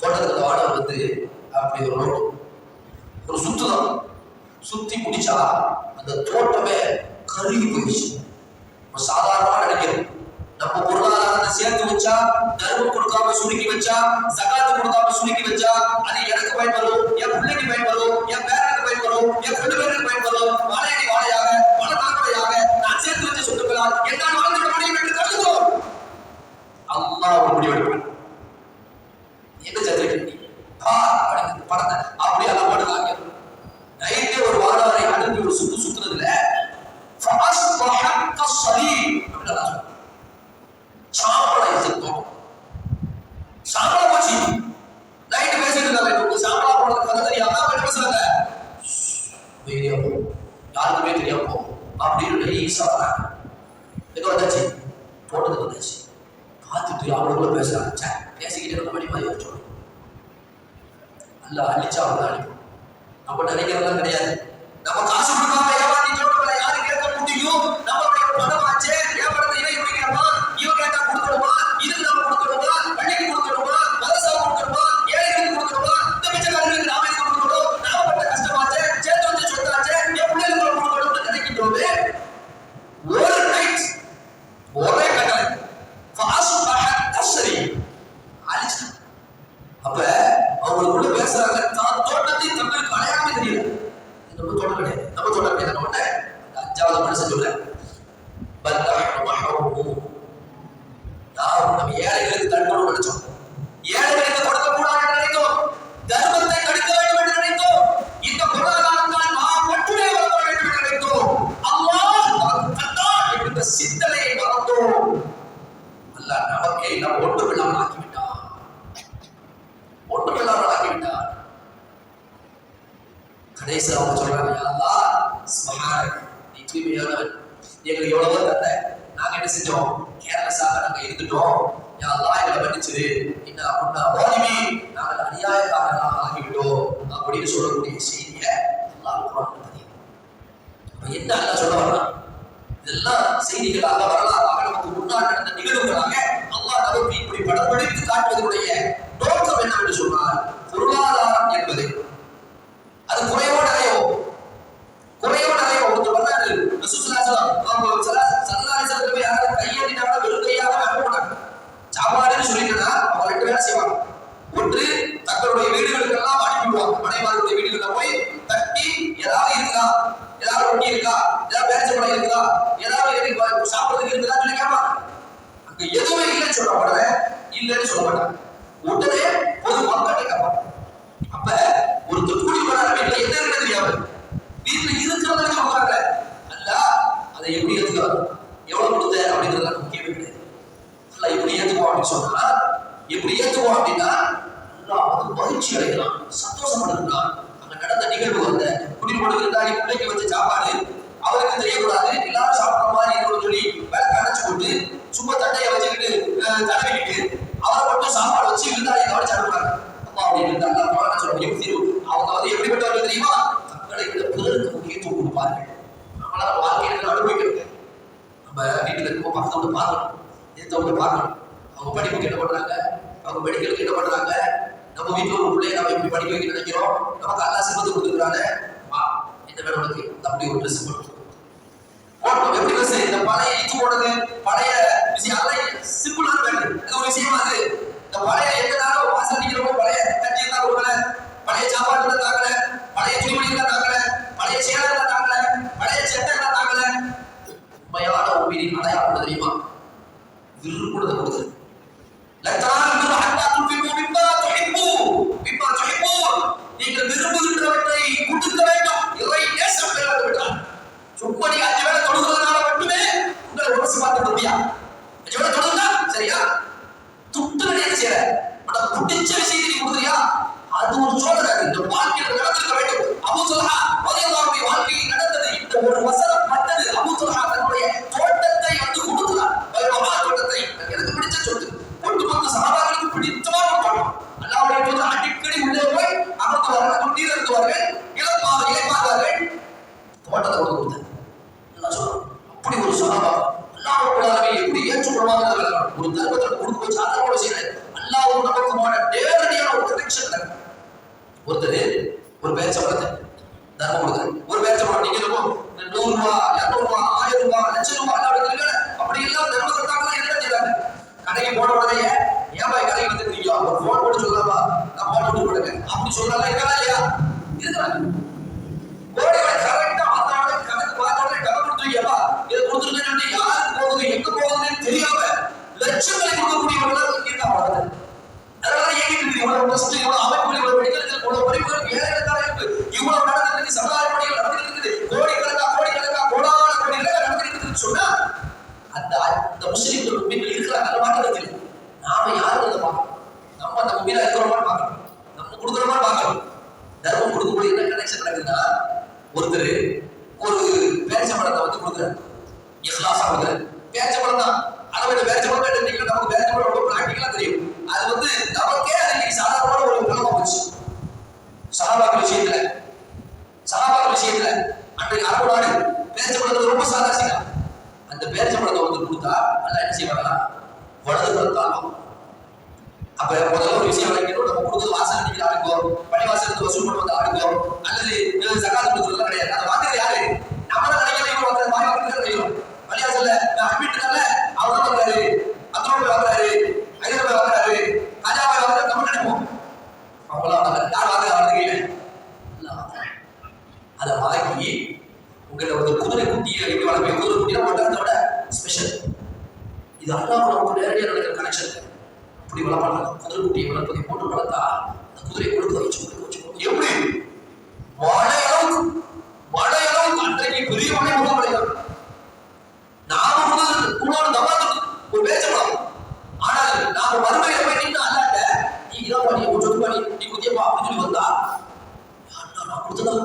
தோட்டத்துல வாடகை வந்து அப்படி ஒரு ரோடு ஒரு சுத்துதான் சுத்தி முடிச்சா அந்த தோட்டமே கருகி போயிடுச்சு. சாதாரணமா நினைக்கிறோம், நம்ம பொருளாதாரத்தை சேர்த்து வச்சா, தர்மம் கொடுக்காம சுருக்கி வச்சா, ஜகாத்து கொடுக்காம சுருக்கி வச்சா அது எனக்கு பயன்படும், என் பிள்ளைக்கு பயன்படும், என் பேரனுக்கு பயன்படும், என் ரெண்டு பேருக்கு பயன்படும், வாழையடி வாழையாக பல தாக்குறையாக நான் சேர்த்து வச்ச சொத்துக்களால் என்னால் வளர்ந்து முடியும் என்று கருதுகிறோம். அல்லாஹ் ஒரு முடிவெடுப்பான். என்ன சத்திரிக்கை படத்தை அப்படியே அதை போட்டுக்காங்க. நைட்டே ஒரு வாழை அனுப்பி ஒரு சுத்துறதுல சாம்பலா போச்சு. நைட்டு பேசிட்டு இருக்காங்க, சாம்பலா போனது கதை தெரியாம பேசுறாங்க, யாருக்குமே தெரியாம போகும் அப்படின்னு ஈஸா வராங்க. ஏதோ வந்தாச்சு தோட்டத்துக்கு வந்தாச்சு, பார்த்துட்டு அவங்களுக்குள்ள பேசுறாங்க, பேசிக்கிட்டே நம்ம மணி மாதிரி வச்சோம். அல்ல அழிச்சா அவங்க அழிப்போம். நம்ம நினைக்கிறதெல்லாம் கிடையாது. நம்ம காசு கொடுக்காம ஏமாத்தி தோட்டங்களை யாரு கேட்க முடியும்? நம்மளுடைய பணமாச்சே, ஏமாறத இவன் இப்படி கேட்பான், இவன் கேட்டா கொடுக்கணுமா, இதுக்கு நம்ம கொடுக்கணுமா, பள்ளிக்கு கொடுக்கணுமா, மதரசாவுக்கு கொடுக்கணுமா, ஏழைகளுக்கு கொடுக்கணுமா, இந்த பிச்சைக்காரர்களுக்கு நாம எதுக்கு கொடுக்கணும், நாம பட்ட கஷ்டமாச்சே, சேர்த்து வச்ச சொத்தாச்சே, என் பிள்ளைகளுக்கு கொடுக்கணும்னு நினைக்கின்றோமே. ஒரு நைட் ஒரே கட்டளை அழிச்சு. அப்ப அவங்களுக்குள்ள பேசுறாங்க, தோட்டத்தை தங்களுக்கு அடையாளமே தெரியல. நம்ம தோட்டம் கிடையாது, நம்ம தோட்டம் கிடையாது. உடனே அஞ்சாவது மனுஷன் சொல்ல, நம்ம ஏழைகளுக்கு தடுக்கணும் நினைச்சோம், ஏழைகளுக்கு கொடுக்க கூடாது நினைத்தோம், தர்மத்தை தடுக்க வேண்டும் என்று நினைத்தோம், இந்த பொருளாதாரத்தால் நாம் மட்டுமே வளர வேண்டும் என்று நினைத்தோம். அல்லாஹ் நமக்கு தந்தான் என்கிற சிந்தனையை மறந்தோம். அல்லாஹ் நமக்கே நாம் ஒன்றுமில்லாமல் ஆக்கிவிட்டான், ஒன்றுமில்லாமல் ஆக்கிவிட்டான். கடைசியில் அவங்க சொல்றாங்க, அல்லாஹ் சுப்ஹானக், நீ தூய்மையானவன், எங்களுக்கு எவ்வளவோ தந்த, நாங்க என்ன செஞ்சோம், கேர்லெஸ்ஸாக நாங்க இருந்துட்டோம், யா அல்லாஹ் எங்களை மன்னிச்சிரு, இன்ன குன்னா வாலிமீன், நாங்கள் அநியாயக்காரர்களாக ஆகிவிட்டோம் அப்படின்னு சொல்லக்கூடிய செய்தியை அல்லாஹ் குர்ஆன்ல பதிவு. அப்ப என்ன அல்லாஹ் சொல்ல வர்றான், இதெல்லாம் செய்திகளாக வரலாறாக நமக்கு முன்னால் நடந்த நிகழ்வுகளாக அல்லாஹ் நமக்கு இப்படி படம் பிடித்து காட்டுவதனுடைய நோக்கம் என்னவென்று சொன்னால், பொருளாதாரம் என்பது அது குறைவோ நிறையோ, குறைவோ நிறையோ. ஒருத்தர் வர்றாரு, ரசூலுல்லாஹி ஸல்லல்லாஹு அலைஹி வஸல்லம் யாராவது கையேந்தினால வெறும் கையாக அனுப்ப மாட்டாங்க. சாப்பாடுன்னு சொல்லிட்டா அவங்க ரெண்டு வேலை செய்வாங்க. ஒன்று தங்களுடைய வீடுகளுக்கெல்லாம் அனுப்பிடுவாங்க, மனைவார்களுடைய வீடுகளில் போய் தட்டி ஏதாவது இருக்கா, ஏதாவது ரொட்டி இருக்கா, ஏதாவது பேரிச்சம்பழம் இருக்கா, ஏதாவது சாப்பிடுறதுக்கு இருக்குதான்னு சொல்லி கேட்பாங்க. அங்க எதுவுமே இல்லைன்னு சொல்ல உடனே இல்லைன்னு சொல்ல மாட்டாங்க. உடனே பொது மக்கள்கிட்ட கேட்பாங்க. அப்ப ஒருத்தர் கூலி பண்ண வீட்டுல என்ன இருக்குன்னு தெரியாது, வீட்டுல இருக்கிறவங்க சொல்றாங்க அல்ல அதை எப்படி ஏத்துக்காரு, எவ்வளவு கொடுத்த அப்படிங்கிறது முக்கியமே கிடையாது. அல்ல எப்படி ஏத்துக்குவோம் அப்படின்னு சொன்னா, எப்படி ஏத்துக்குவோம் அப்படின்னா வந்து மகிழ்ச்சி அடையலாம், சந்தோஷப்படலாம். அங்க நடந்த நிகழ்வு அந்த குடிமொழி இருந்தாடி பிள்ளைக்கு வச்ச சாப்பாடு அவருக்கு தெரியக்கூடாது, எல்லாரும் சாப்பிட்ற மாதிரி இருக்கணும்னு சொல்லி விளக்க அடைச்சு போட்டு சும்மா தட்டையை வச்சுக்கிட்டு தடவிக்கிட்டு அவரை மட்டும் சாப்பாடு வச்சு விருந்தாளியை கவனிச்சு அனுப்புறாங்க. அம்மா அப்படின்னு இருந்தாங்க சொல்ல எப்படி அவங்க வந்து எப்படிப்பட்டவர்கள் தெரியுமா, தங்களை விட பிறருக்கு முக்கியத்துவம் கொடுப்பார்கள். நம்மளால வாழ்க்கையில அனுபவிக்கிறது. நம்ம வீட்டுல இருக்கும் பக்கத்தோட பார்க்கணும், எதிர்த்தவங்க பார்க்கணும், அவங்க படிப்புக்கு என்ன பண்றாங்க, அவங்க மெடிக்கலுக்கு என்ன பண்றாங்க, நம்ம வீட்டுல ஒரு பிள்ளைய நம்ம எப்படி படிக்க வைக்க நினைக்கிறோம், நமக்கு அல்லா சிறந்து கொடுத்துருக்காங்க, என்ன வேணும் உனக்கு அப்படி ஒரு ட்ரெஸ் போட்டு எப்படி ட்ரெஸ், இந்த பழைய இது போடுறது பழைய விஷயம் அதெல்லாம் சிம்பிளான வேணும், அது ஒரு விஷயமா அது. இந்த பழைய எங்கனாலும் வாசல் அடிக்கிறப்போ பழைய கட்சி தான் கொடுக்கல, பழைய சாப்பாடு தான் தாக்கல, பழைய துணிமணி தான் தாக்கல, பழைய சேலை தான் தாக்கல, பழைய சட்டை தான் தாக்கல. உண்மையான உண்மையின் அடையாளம் தெரியுமா, விரும்புறதை கொடுக்குது. நீங்கள் விரும்புகின்றவற்றை கொடுக்க வேண்டும். இறை நேசம் பெறாது விட்டால் சும்மா நீங்க 5 வேளை தொழுகிறதுனால மட்டுமே உங்களை உரசி பார்க்க முடியா. 5 வேளை தொழுதுனா சரியா, துட்டு நினைக்க செய்யற உனக்கு பிடிச்ச விஷயத்தை நீ கொடுக்குறியா, அது ஒரு சோதனை. இந்த வாழ்க்கையில் நடந்திருக்க வேண்டும். அபூ துல்ஹா ரலியல்லாஹு வாழ்க்கையில் நடந்தது இந்த ஒரு வசனம் பட்டது. அபூ துல்ஹா தன்னுடைய தோட்டத்தை வந்து கொடுக்கிறார், தோட்டத்தை எனக்கு பிடிச்ச சொத்து, ஒட்டுமொத்த சஹாபாக்களுக்கு பிடித்தமான தோட்டம். அல்லாஹ்வுடைய தூதர் அடிக்கடி உள்ளே போய் அமர்த்துவார்கள், துண்டீர் எழுதுவார்கள், இளைப்பார்கள், தோட்டத்தை கொடுத்தார். அப்படி ஒரு சஹாபா அல்லாஹ்வுடைய எப்படி ஏற்றுக்கொள்வாங்க, ஒரு தர்மத்தை கொடுக்க வச்சு சாதாரண செய்யல. அல்லாஹ்வும் நமக்குமான நேரடியான ஒரு கனெக்ஷன். ஒருத்தர் ஒரு பேச்சம்பளத்தை தர்மம் கொடுக்குறாரு, ஒரு பேச்சம்பளம் நீங்க 100 ரூபாய் 200 ரூபாய் 1000 ரூபாய் 1,00,000 ரூபாய் அப்படி எல்லாம் தர்மம் கொடுத்தாங்கன்னா என்ன செய்யறாங்க, கடைக்கு போன உடனே ஏன் கடைக்கு வந்துருக்கீங்க, ஒரு போன் போட்டு சொல்லலாமா, நான் போன் போட்டு கொடுங்க அப்படி சொல்லலாம் இருக்கலாம் இல்லையா, இருக்கிறாங்க. கோடிகளை கரெக்டா ஆத்தாட கணக்கு பார்த்தோட கணக்கு கொடுத்துருக்கியப்பா, இதை கொடுத்துருக்கேன்னு யாருக்கு போகுது எங்க போகுதுன்னு தெரியாம லட்சங்களை கொடுக்கக்கூடியவர்கள் இருக்காங்க. அதனால ஏங்கிட்டு இவ்வளவு ஃபர்ஸ்ட் இவ்வளவு அமைப்புகள் இவ்வளவு மெடிக்கல் இவ்வளவு படிப்புகள் ஏழைகளுக்காக இருக்கு, இவ்வளவு நடந்துருக்கு, சமுதாய பணிகள் நடந்துருக்குது, கோடிக்கணக்கா கோடான கோடிகளை நடந்துருக்குதுன்னு சொன்னா அந்த முஸ்லிம்கள் உண்மையில் இருக்கிறாங்க. அதை பார்க்கறது நாம யாரும் அதை பார்க்கணும், நம்ம அந்த உண்மையில இருக்கிறோமா பார்க்கணும், நம்ம கொடுக்குறோமா பார்க்கணும். தர்மம் கொடுக்கக்கூடிய என்ன கனெக்ஷன் நடக்குதுன்னா, ஒருத்தர் ஒரு பேச்சம்பழத்தை வந்து கொடுக்குறாரு, இஸ்லாசா கொடுக்குறாரு, பேச்சம்பழம் தான். அதை விட பேச்சம்பழம் எடுத்தீங்கன்னா நமக்கு பேச்சம்பழம் ரொம்ப பிராக்டிக்கலா தெரியும். அது வந்து நமக்கே அது இன்னைக்கு சாதாரணமான ஒரு நிலமா போச்சு. சஹாபாக்கள் விஷயத்துல அன்றைக்கு அரபு நாடு பேச்சம்பழத்தை ரொம்ப சாதாரண. அந்த பேச்சம்பழத்தை வந்து கொடுத்தா நல்லா என்ன செய்வாங்களா, வலது கருத்தாலும். அப்ப முதல்ல ஒரு விஷயம் வைக்கணும், நம்ம கொடுக்குறது வாசல் அடிக்கிற ஆளுக்கோ, பள்ளிவாசலுக்கு வசூல் பண்ணுவது ஆளுக்கோ, அல்லது சகாத்து கொடுக்குறதுலாம் கிடையாது. அதை வாங்குறது யாரு, நம்மள நினைக்கிறோம், வாங்கி நினைக்கிறோம். பள்ளிவாசல்ல அட்மிட்னால அவர் தான் வாங்குறாரு, 10 ரூபாய் வாங்குறாரு, 5 ரூபாய் வாங்குறாரு, 1000 ரூபாய் வாங்குறாரு, நம்ம நினைப்போம். அவங்களாம் யார் வாங்குறாங்க இல்லை, அதை வாங்கி உங்கள்கிட்ட ஒரு குதிரை குட்டியை எப்படி வளர்ப்பீங்க, குதிரை குட்டியை வளர்க்கறத விட ஸ்பெஷல். இது அல்லாஹ் நமக்கு நேரடியாக நடக்கிற கனெக்ஷன். அப்படி வளர்ப்பாங்க, குதிரை குட்டியை வளர்ப்பதை போட்டு வளர்த்தா அந்த குதிரை கொடுக்க வச்சு எப்படி மழை அளவுக்கு அன்றைக்கு பெரிய மழை முதல் மழைதான். நாம முதல் தபாத்து ஒரு பேச்சப்படம். ஆனால் நாம மறுமையில போய் நின்று அல்லாட்ட நீ இதான் பண்ணி ஒரு சொத்து பண்ணி நீ குதியப்பா அப்படின்னு சொல்லி வந்தா நான் கொடுத்ததா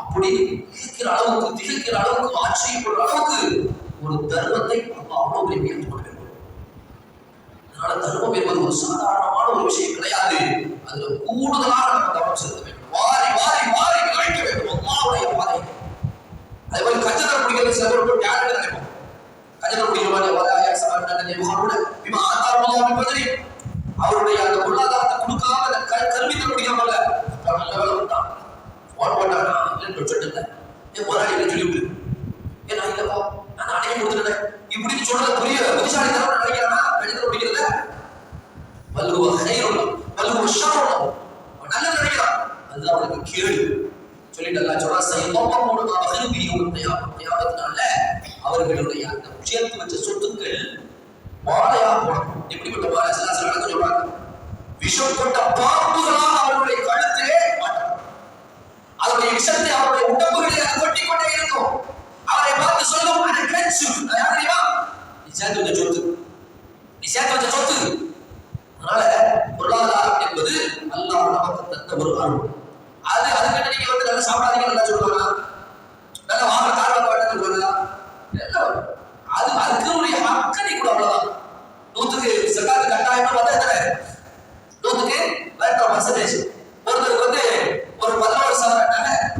அப்படி திகைக்கிற அளவுக்கு ஆச்சரியப்படுற அளவுக்கு ஒரு தர்மத்தை அவ்வளவு பெரிய ஏற்றுக்கொள்ள வேண்டும். அதனால தர்மம் என்பது ஒரு சாதாரணமான ஒரு விஷயம் கிடையாது. அதுல கூடுதலாக நம்ம கவனம் செலுத்த வேண்டும். வாரி விளைக்க வேண்டும் அல்லாஹ்வுடைய பாதை. அதே மாதிரி கஞ்சத்தனம் பிடிக்கிறது சில பேர் டேலண்ட் நினைப்போம். கஞ்சத்தனம் பிடிக்கிற மாதிரி அவருடைய அந்த பொருளாதாரத்தை கொடுக்காம அந்த கல்வித்தனம் பிடிக்கிறாங்கல்ல, நல்ல வேலை விட்டான் போன் போட்டாங்க இல்லைன்னு சொல்லிட்டு முதலாளி சொல்லிவிட்டு ஏன்னா இல்லப்பா நான் அன்னைக்கு கொடுத்துருந்தேன் இப்படின்னு சொல்றது புரிய புத்திசாலித்தனம் நினைக்கிறானா, கஞ்சத்தனம் பிடிக்கிறத வல்லுவ கைரோம் வல்லுவ ஷரோம் நல்லது நினைக்கிறான், அதுதான் அவனுக்கு கேடு. சொல்லிட்டு அல்லா சொல்றா சையதோமோடு நான் திரும்பியும் தியாகத்தினால அவர்களுடைய அந்த சேர்த்து வச்ச சொத்துக்கள் மாலையா போடும். எப்படிப்பட்ட மாலை விஷம் கொண்ட பாம்புகளாக அவருடைய கழுத்திலே மாட்டார். அவருடைய விஷத்தை அவருடைய உடம்புகளில் அது கொட்டிக் கொண்டே இருக்கும். அவரை பார்த்து சொல்லும், அது கெச்சு. யார் தெரியுமா? நீ சேர்த்து வச்ச சொத்து, நீ சேர்த்து வச்ச சொத்து. அதனால பொருளாதாரம் என்பது அல்லாஹ் நமக்கு தந்த ஒரு அருள். அதுக்கிட்ட நீங்க வந்து நல்லா சாப்பிடாதீங்க நல்லா சொல்லுவாங்க, நல்லா வாங்க காரணம் பாட்டு சொல்லுவாங்க. அதுக்கு உரிய அக்கறை கூட அவ்வளவுதான். 100க்கு சக்காத்து கட்டாயம் பார்த்தா எத்தனை? 100க்கு 11%. ஒருத்தருக்கு வந்து ஒரு 11,000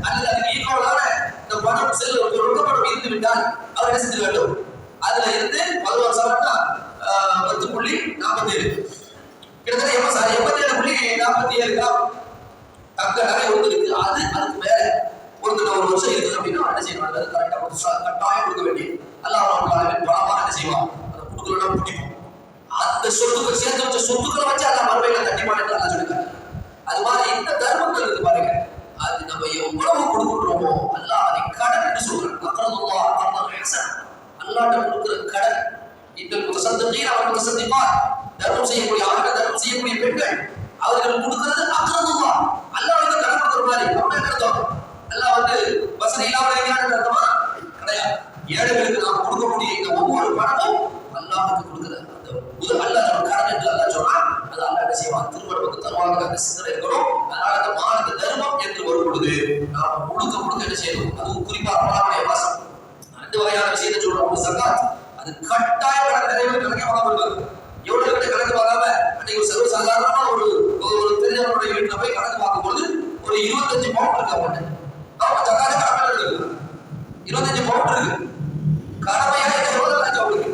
அல்லது அதுக்கு ஈக்குவலான இந்த பணம் செல் ரொக்க பணம் இருந்து விட்டால் அவர் என்ன செஞ்சு வேண்டும்? அதுல இருந்து 11,000 10.47 கிட்டத்தட்ட 87.47 கிராம் தங்க நகை ஒருத்தருக்கு. அதுக்கு மேல ஒருத்தர் ஒரு வருஷம் இருக்குது அப்படின்னா என்ன செய்யணும்? அது கரெக்டா கட்டாயம் கொடுக்க வேண்டிய அல்லாஹ் பணமாக என்ன செய்வான்? அதை கொடுக்கலன்னா பிடிக்கும். அந்த சொத்துக்கள் சேர்த்து வச்ச சொத்துக்களை வச்சு அல்ல மறுமையில தட்டிப்பாடு என்று அல்லா சொல்லிருக்காங்க. அது மாதிரி இந்த தர்மங்கள் இருக்கு பாருங்க, அது நம்ம எவ்வளவு கொடுக்குறோமோ அல்லாஹ் அதை கடன் என்று சொல்றான். அல்லாஹ்ட்ட கொடுக்கிற கடன். இந்த முத்தசத்திகீன் அவர் முத்தசத்திகான், தர்மம் செய்யக்கூடிய ஆண்கள், தர்மம் செய்யக்கூடிய பெண்கள், அவர்கள் கொடுக்கிறது அக்ரதுல்லாஹ். அல்லாஹ் வந்து கடன் கொடுக்குற மாதிரி. அப்படி என்ன அர்த்தம்? அல்லாஹ் வந்து வசதி இல்லாமல் இருக்கிறான்னு அர்த்தமா? கிடையாது. ஏழைகளுக்கு நாம் கொடுக்கக்கூடிய இந்த ஒவ்வொரு பணமும் அல்லாஹ்வுக்கு கொடுக்கிறது. அல்லாஹ் கடன் என்று அல்லாஹ் சொன்னா அது அல்லாஹ் என்ன செய்வான்? திருமணத்துக்கு தருவாங்க. அந்த சிந்தனை இருக்கணும். அதனால அந்த மாநில தர்மம் என்று வரும் பொழுது நாம் முழுக்க என்ன செய்யணும்? அதுவும் குறிப்பா ரமலானுடைய மாசம் 2 வகையான விஷயத்தை சொல்றோம். ஒரு சகாத், அது கட்டாயம் நிறைய பேர் கணக்கே பார்க்காம இருக்காங்க. எவ்வளவு கிட்ட கணக்கு பார்க்காம அன்னைக்கு ஒரு சர்வசாதாரணமா ஒரு தெரிஞ்சவனுடைய வீட்டுல போய் கணக்கு பார்க்கும்போது ஒரு 25 பவுண்ட் இருக்கு அவன். அவங்க சக்காத கடமை இருக்கு, 25 பவுண்ட் இருக்கு. கடமையா எவ்வளவு லஞ்சம் அவங்களுக்கு?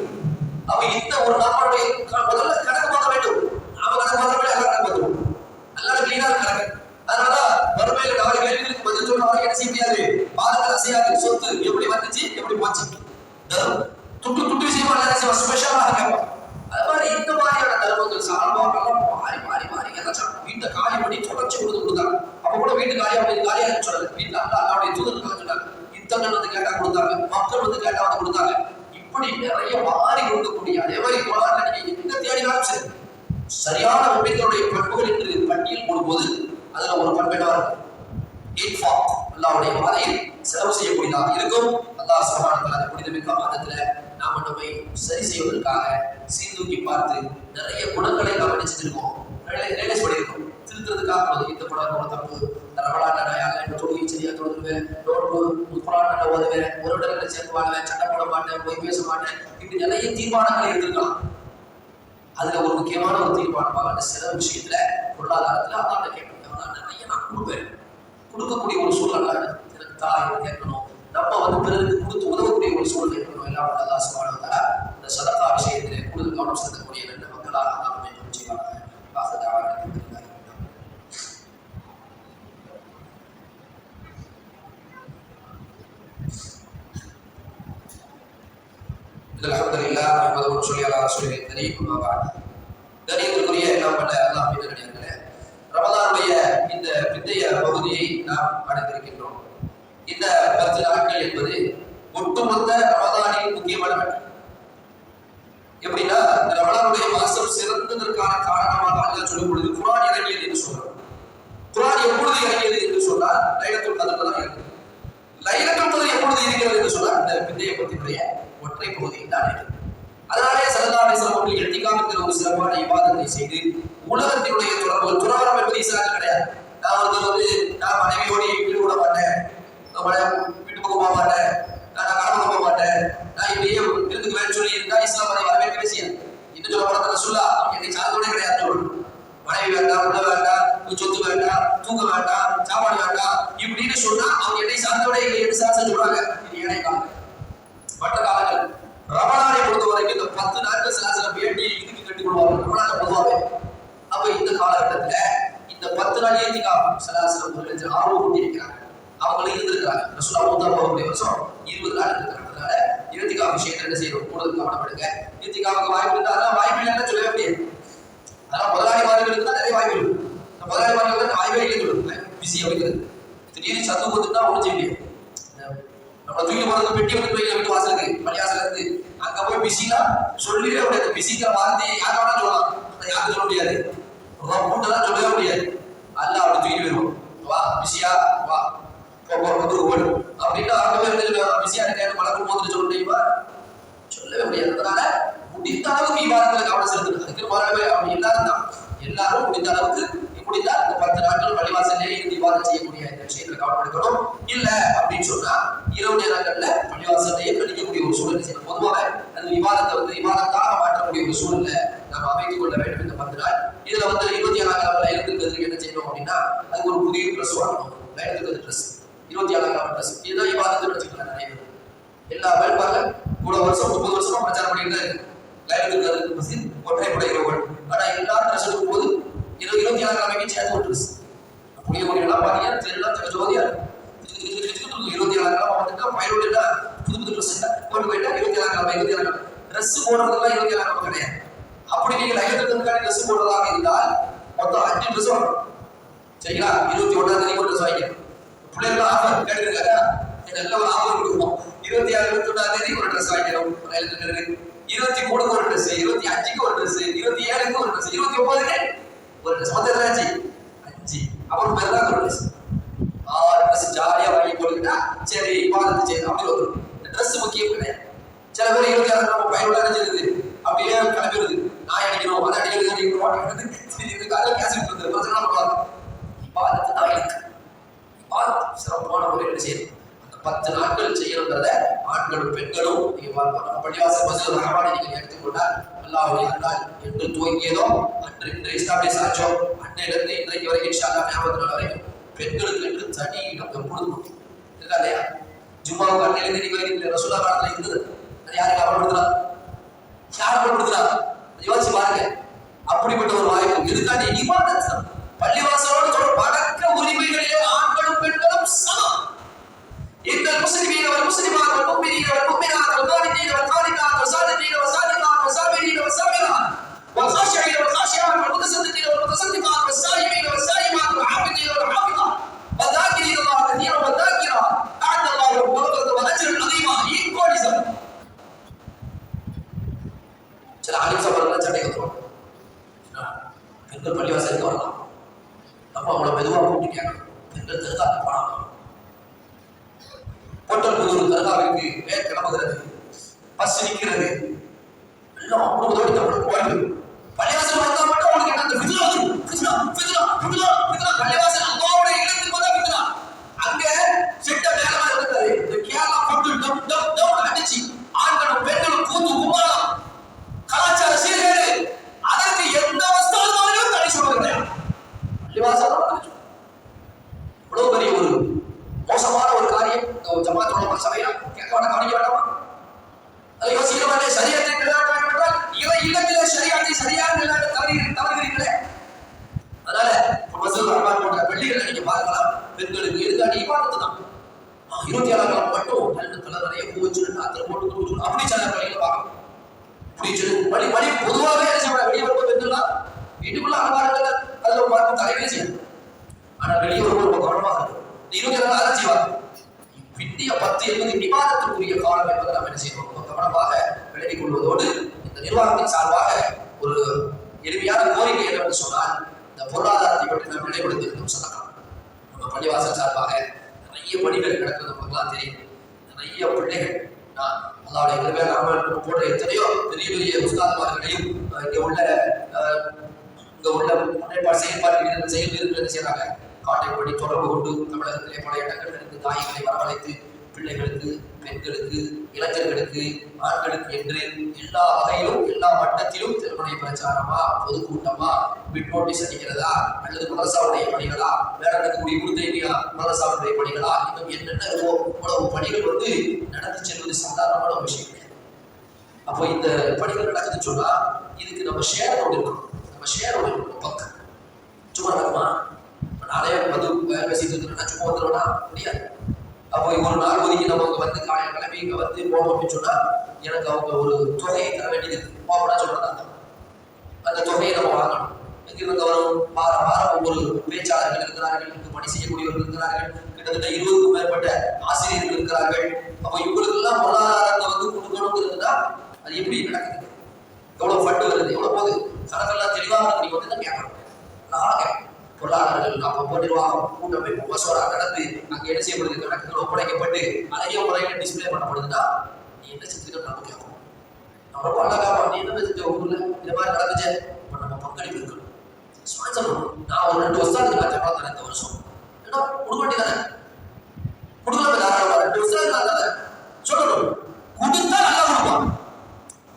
அவ இந்த ஒரு நாளுடைய முதல்ல கணக்கு பார்க்க வேண்டும். நாம கணக்கு பார்க்கவே எல்லாம் கணக்கு பார்த்துவோம். நல்லா கிளீனா கணக்கு. அதனாலதான் வறுமையில நாலு கேள்விகளுக்கு பதில் சொல்றவங்க என்ன செய்ய முடியாது? பாதங்கள் அசையாது. சொத்து எப்படி வந்துச்சு, எப்படி போச்சு, துட்டு விஷயமா எல்லாம் ஸ்பெஷலாக கேட்பான். அது மாதிரி இந்த மாதிரியான தர்மங்கள் சால்வாக்கெல்லாம் மாறி ஏதாச்சும் வீட்டை காலி பண்ணி தொடர்ச்சி கொடுத்தாங்க. அப்ப கூட வீட்டு காலியாக சொல்லல. வீட்டுல அல்லாவுடைய தூதர்கள் சொன்னாங்க, இத்தனை வந்து கேட்டா கொடுத்தாங்க, மக்கள் வந்து கேட்டா வந்து கொடுத்தாங்க. இப்படி நிறைய மாறி கொடுக்கக்கூடிய அதே மாதிரி குரான்ல நீங்க எங்க தேடினாலும் சரி, சரியான உண்மைகளுடைய பண்புகள் என்று பட்டியல் போடும்போது அதுல ஒரு பண்பேடா இருக்கும். அல்லாஹ்வுடைய பாதையில் செலவு செய்யக்கூடியதாக இருக்கும். அல்லாஹ் சுப்ஹானஹு வ தஆலா புனிதமிக்க மாதத்துல நாம நம்மை சரி செய்வதற்காக சீர்தூக்கி பார்த்து நிறைய குணங்களை நாம் நினைச்சிருக்கோம், ரியலைஸ் பண்ணியிருக்கோம். திருத்துறதுக்காக இந்த குணம் தப்பு, ரமலான்ல நான் தொழுகை சரியா தொழுதுவேன், நோன்பு குர்ஆன் ஓதுவேன், ஒரு இடத்துல சேர்த்து வாழ்வேன், சண்டை போட மாட்டேன், போய் பேச மாட்டேன், இப்படி நிறைய தீர்மானங்களை எடுத்துக்கலாம். அதுல ஒரு முக்கியமான ஒரு தீர்மானமாக அந்த செலவு விஷயத்துல பொருளாதாரத்துல அல்லாஹ்ட்ட கேட்கணும். நிறைய நான் கொடுப்பேன், கொடுக்கக்கூடிய ஒரு சூழல் எனக்கு தாய் கேட்கணும், நம்ம வந்து பிறருக்கு கொடுத்து உதவக்கூடிய ஒரு சூழல் இருக்கணும். எல்லாம் அல்லாஹ் சுப்ஹானஹு வ தஆலா இந்த சதகா விஷயத்திலே கூடுதல் கவனம் செலுத்தக்கூடிய நல்ல மக்களாக நாம் அமைப்பு செய்வாங்க. அல்ஹம்துலில்லாஹ் நஹ்மதுஹு வ ஸல்லல்லாஹு அலா ரசூலில் கரீம். அம்மா பஅத். கண்ணியத்திற்குரிய எல்லாம் பட்ட அல்லாஹ் நல்லடியார்களே, ரமலானுடைய இந்த பிந்தைய பகுதியை நாம் அடைந்திருக்கின்றோம். இந்த 10 நாட்கள் என்பது ஒட்டுமொத்த ரமலானின் முக்கியமான நாட்கள். எப்படின்னா இந்த ரமலானுடைய மாசம் சிறந்ததற்கான காரணமாக அல்லாஹ் சொல்லும் பொழுது குர்ஆன் இறங்கியது என்று சொல்றார். குர்ஆன் எப்பொழுது இறங்கியது என்று சொன்னால் லைலத்துல் கத்ர்ல தான் இறங்கியது. லைலத்துல் கத்ர் எப்பொழுது இருக்கிறது என்று சொன்னால் இந்த பிந்தைய பத்தினுடைய ஒற்றை பகுதியில் தான் இருக்கிறது. அதனாலே ஸல்லல்லாஹு அலைஹி வஸல்லம் அவர்கள் இத்திகாஃப் என்கிற ஒரு சிறப்பான இபாதத்தை செய்து உலகத்தினுடைய தொடர்பு துறவரம் என்பது இஸ்லாமில் கிடையாது. நான் வந்து நான் மனைவியோடு ஈடுபட மாட்டேன், வீட்டு பக்கம் போக மாட்டேன், நான் கடமை போக மாட்டேன், நான் இப்படியே இருக்குவேன்னு சொல்லி இருந்தா இஸ்லாம் அதை வரவேற்கவே செய்யாது. இன்னும் சொல்ல போனா ரசூலுல்லாஹ் அவங்க என்னை சார்ந்தோட கிடையாது சொல்லணும். மனைவி வேண்டாம், உள்ள வேண்டாம், சொத்து வேண்டாம், தூக்க வேண்டாம், சாப்பாடு வேண்டாம் இப்படின்னு சொன்னா அவங்க என்னை சார்ந்தோட என்று சார் சொல்றாங்க. இது ஏழை காலம். மற்ற காலங்கள் ரமலானை பொறுத்த வரைக்கும் இந்த 10 நாட்கள் சில வேண்டியை இதுக்கு கட்டி கொள்வாங்க ரமலானை பொதுவாகவே. அப்ப இந்த காலகட்டத்துல இந்த 10 நாள் இத்திகாஃப் சில ஆர்வம் கொண்டு இருக்கிறாங்க. அவங்களும் இருந்திருக்கிறாங்க. ரசூலுல்லாஹ் மூத்தார் போகக்கூடிய வருஷம் 20 நாள் இருக்கிறாங்க. அதனால இத்திகாஃப் விஷயத்தை என்ன செய்யணும், கூடுதல் கவனப்படுங்க. இத்திகாஃபுக்கு வாய்ப்பு இருந்தா அதெல்லாம் வாய்ப்பு இல்லைன்னு சொல்லவே முடியாது. அதெல்லாம் முதலாளிமார்களுக்கு தான் நிறைய வாய்ப்பு இருக்கு. இந்த முதலாளிமார்கள் தான் வாய்ப்பே இல்லைன்னு சொல்லுங்க, பிஸி அப்படிங்கிறது. திடீர்னு சத்து வந்துட்டா ஒன்றும் செய்ய முடியாது. நம்ம தூக்கி போறது பெட்டி வந்து போய் வீட்டு வாசலுக்கு பள்ளியாசல இருந்து அங்க போய் பிஸினா சொல்லவே முடியாது. பிஸிங்கிற வார்த்தையை யாராவது சொல்லலாம், யாருக்கும் சொல்ல முடியாது. கூட்டெல்லாம் சொல்லவே முடியாது. அல்ல அப்படி தூக்கி வருவோம். வா பிஸியா வா ஓடு அப்படின்னா அடுத்த பிஸியா இருக்க மலக்கும் போது சொல்ல முடியுமா? சொல்லவே முடியாது. அதனால முடிந்த அளவுக்கு இபாதத்துல கவனம் செலுத்தணும். அதுக்கு மாறவே அப்படி எல்லாரும் தான் எல்லாரும் முடிந்த அளவுக்கு முடிந்தா இந்த 10 நாட்கள் பள்ளிவாசலே இருந்து இபாதத் செய்யக்கூடிய இந்த விஷயத்துல கவனம் எடுக்கணும். இல்ல அப்படின்னு சொன்னா இரவு நேரங்கள்ல பள்ளிவாசலையே கழிக்கக்கூடிய ஒரு சூழல் செய்யணும். பொதுவாக அந்த இபாதத்தை இபாதத்தாக மாற்றக்கூடிய ஒரு சூழலை நாம் அமைத்துக் கொள்ள வேண்டும் இந்த 10 நாள். இதுல 27ஆம் கிழமை லைலத்துல் என்ன செய்யணும் அப்படின்னா அதுக்கு ஒரு புதிய ட்ரெஸ் வாங்கணும். லைலத்துல் ட்ரெஸ் 27ஆம் கிழமை ட்ரெஸ் இதுதான் இபாதத்தை வச்சுக்கலாம். நிறைய பேர் எல்லா வேட்பாங்க கூட வருஷம் 30 வருஷமா பிரச்சாரம் பண்ணிட்டு தான் இருக்கு. லைலத்துல் ஒற்றைப்படை இரவுகள். ஆனா எல்லாரும் ட்ரெஸ் எடுக்கும் போது 27ஆம் கிழமைக்கு சேர்த்து ஒரு ட்ரெஸ் புதிய எல்லாம் பாத்தீங்கன்னா தெரியலாம் ஜோதியா 27ஆம் கிழமை வந்துட்டா பயிரோட புது ட்ரெஸ் கொண்டு போயிட்டா 27ஆம் கிழமை ட்ரெஸ் போடுறதுலாம் 27ஆம் கிழமை கிடையாது. அப்படி நீங்க லைலத்துல் ட்ரெஸ் போடுறதாக இருந்தால் மொத்தம் 5 ட்ரெஸ் வரும். சரிங்களா? 21ஆம் தேதி ஒரு ட்ரெஸ் வாங்கிக்கணும். பிள்ளைங்க ஆஃபர் கேட்டுருக்காங்க. நல்ல ஒரு ஆஃபர் கொடுப்போம். 26 21ஆம் தேதி ஒரு ட்ரெஸ் வாங்கிக்கணும். 23க்கு ஒரு ட்ரெஸ், 25க்கு ஒரு ட்ரெஸ், 27க்கு ஒரு ட்ரெஸ், 29க்கு ஒரு ட்ரெஸ். மொத்தம் எத்தனை 5. அப்புறம் பெருதான் ஒரு ட்ரெஸ். 6 ட்ரெஸ் ஜாலியா வாங்கி போட்டுக்கிட்டா சரி இபாதத் செய்யணும் அப்படி வரும். இந்த ட்ரெஸ் முக்கியம் கிடையாது. சில பேர் 26 நம்ம பயிரோட நினைச்சிருது அப்படியே கிளம்பிடுது. நாய் அடிக்கணும் அதை அடிக்கிறது இதுக்காக கேசட் இருக்குது பிரச்சனை பண்ணுவாங்க. இபாதத்து தான் இருக்கு. இபாதத் சிறப்பான முறையில் செய்யணும். 10 நாட்கள் செய்யணுங்கிறத ஆண்களும் பெண்களும் பள்ளிவாசல் மஸ்ஜித் ரஹ்மானை நீங்கள் எடுத்துக்கொண்டால் அல்லாஹ்வுடைய அருளால் என்று துவங்கியதோ அன்று இன்று எஸ்டாப்ளிஷ் ஆச்சோ அன்னையிலிருந்து இன்றைக்கு வரைக்கும் இன்ஷா அல்லாஹ் கியாமத் நாள் வரைக்கும் பெண்களுக்கு என்று தனி இடம் எப்பொழுதும் இருக்கா இல்லையா? ஜும்மாவுக்கு அன்னையிலிருந்து இன்னைக்கு வரைக்கும் ரசூலுல்லாஹ் காலத்துல இருந்தது. அது யாருக்கு அமல்படுத்துறா? யார் அமல்படுத்துறா? யோசிச்சு பாருங்க. அப்படிப்பட்ட ஒரு வாய்ப்பு எதுக்காண்டி இபாதத் பள்ளிவாசலோடு சொல்ற வணக்க உரிமைகளிலே ஆண்களும் பெண்களும் சமம். إن المسلمين والمسلمات والمؤمنين والمؤمنات والقانتين والقانتات والصادقين والصادقات والصابرين والصابرات والخاشعين والخاشعات والمتصدقين والمتصدقات والصائمين والصائمات والحافظين والحافظات والذاكرين الله كثيرا والذاكرات أعد الله لهم مغفرة وأجرا عظيما. ஈக்குவலிசம் சில ஆலிம் சபைகள் சட்டை கட்டுவாங்க. பெண்கள் பள்ளிவாசலுக்கு வரலாம். நம்ம அவங்கள மெதுவாக கூப்பிட்டு கேட்கணும். பெண்கள் தெருக்காக போனாங்க. பொட்டல் புதூர் தர்காவிற்கு வேர் கிளம்புகிறது. பஸ் நிற்கிறது. எல்லாம் குடும்பத்தோடு தமிழ் போயிட்டு பள்ளிவாசல் வந்தா மட்டும் அவனுக்கு என்ன ஃபித்னா ஃபித்னா ஃபித்னா ஃபித்னா ஃபித்னா பள்ளிவாசல் அல்லாஹ்வுடைய இல்லத்துக்கு வந்தா ஃபித்னா. அங்க செட்ட வேகமா இருக்குது. இந்த கேரளா பொட்டு டம் டம் டம் அடிச்சு ஆண்களும் பெண்களும் கூத்து கும்மாளம் கலாச்சார சீர்கேடு அதற்கு எந்த அவஸ்தாலும் தடை சொல்றது பள்ளிவாசல் இவ்வளவு பெரிய ஒரு மோசமான ஒரு காரியம். ஜமாத்தோட சபையா கேட்க வேண்டாம், கவனிக்க வேண்டாமா? அதை யோசிக்க வேண்டிய சரியத்தை நிலைநாட்டால் இவை இல்லத்திலே சரியாத்தை சரியாக தவறுகிறீர்களே. அதனால மஸ்ஜித் ரஹ்மான் போன்ற பள்ளிகளை நீங்க பார்க்கலாம். பெண்களுக்கு எதுக்காண்டி இபாதத்து தான். 27ஆம் நாள் மட்டும் நல்ல கலர் நிறைய பூ வச்சு அத்தனை போட்டு அப்படி சில பள்ளிகளை பார்க்கணும். அப்படி சொல்லி பள்ளி பொதுவாகவே வெளியே வரும்போது பெண்கள்லாம் வீட்டுக்குள்ள அலங்காரங்கள் அதுல பார்த்து தலைவலி செய்யணும். ஆனா வெளியே வரும்போது கவனமாக இருக்கும். 27 நாள் செய்வாங்க. பிந்திய 10 என்பது விவாதத்திற்குரிய காலம் என்பதை நாம் என்ன செய்யணும் கவனமாக விளங்கிக் கொள்வதோடு இந்த நிர்வாகத்தின் சார்பாக ஒரு எளிமையான கோரிக்கை என்னவென்று சொன்னால் இந்த பொருளாதாரத்தை பற்றி நாம் நிலைப்படுத்தியிருந்தோம் சொல்லலாம். நம்ம பள்ளிவாசல் சார்பாக நிறைய பணிகள் கிடக்கிறது நமக்குலாம் தெரியும். நிறைய பிள்ளைகள் அல்லாவுடைய இனிமே நாம போன்ற எத்தனையோ பெரிய பெரிய உஸ்தாதுமார்களையும் இங்க உள்ள முன்னேற்பாடு செயல்பாடுகள் செய்யறாங்க. காட்டைப்படி தொடர்பு கொண்டு தமிழகத்திலே பல இடங்களிலிருந்து தாய்களை வரவழைத்து பிள்ளைகளுக்கு பெண்களுக்கு இளைஞர்களுக்கு ஆண்களுக்கு என்று எல்லா வகையிலும் எல்லா மட்டத்திலும் திருமண பிரச்சாரமா பொதுக்கூட்டமா பிட் நோட்டீஸ் அடிக்கிறதா அல்லது மதரசாவுடைய பணிகளா வேற நடக்கக்கூடிய குருதேவியா மதரசாவுடைய பணிகளா இன்னும் என்னென்ன இவ்வளவு பணிகள் நடந்து செல்வது சாதாரணமான ஒரு விஷயம் கிடையாது. அப்போ இந்த பணிகள் நடக்குதுன்னு சொன்னா இதுக்கு நம்ம ஷேர் ஒன்று இருக்கணும். நம்ம ஷேர் ஒன்று இருக்கணும். பக்கம் சும்மா நடக்குமா? நானே பேசிட்டு இருக்கிறேன் சும்மா வந்துடுவேனா? முடியாது. அப்போ ஒரு நாள் ஒதுக்கி நமக்கு காலையில் கிளம்பி இங்கே போகணும் அப்படின்னு சொன்னா எனக்கு அவங்க ஒரு தொகையை தர வேண்டியது இருக்கு. போகணும்னா சொல்றதாங்க அந்த தொகையை நம்ம வாங்கணும். எங்கிருந்து வரும்? வாரம் வாரம் ஒவ்வொரு பேச்சாளர்கள் இருக்கிறார்கள், பணி செய்யக்கூடியவர்கள் இருக்கிறார்கள், கிட்டத்தட்ட 20க்கும் மேற்பட்ட ஆசிரியர்கள் இருக்கிறார்கள். அப்போ இவங்களுக்கு எல்லாம் பொருளாதாரத்தை கொடுக்கணுங்கிறதுனா அது எப்படி நடக்குது? எவ்வளவு ஃபண்டு வருது, எவ்வளவு போகுது, கணக்கெல்லாம் தெளிவாக நீங்க தான் கேட்கணும். பொருளாதாரங்கள் அப்போ நிர்வாகம் கூட்டமைப்பு மசோரா நடந்து அங்கே என்ன செய்யப்படுது, கணக்குகள் ஒப்படைக்கப்பட்டு அழகிய முறையில் டிஸ்பிளே பண்ணப்படுதுன்னா நீ என்ன செஞ்சுக்க நம்ம கேட்கணும். நம்ம ரொம்ப அழகா நீ என்ன செஞ்ச ஊர்ல இந்த மாதிரி நடந்துச்சு, இப்போ நம்ம பங்களிப்பு இருக்கணும். நான் ஒரு 2 வருஷத்துக்கு நான் சம்பளம் தரேன் இந்த வருஷம், ஏன்னா கொடுக்க வேண்டியதானே, கொடுக்கல தாராளமா 2 வருஷத்துக்கு நான் தரேன் சொல்லணும். கொடுத்தா நல்லா கொடுப்பான்.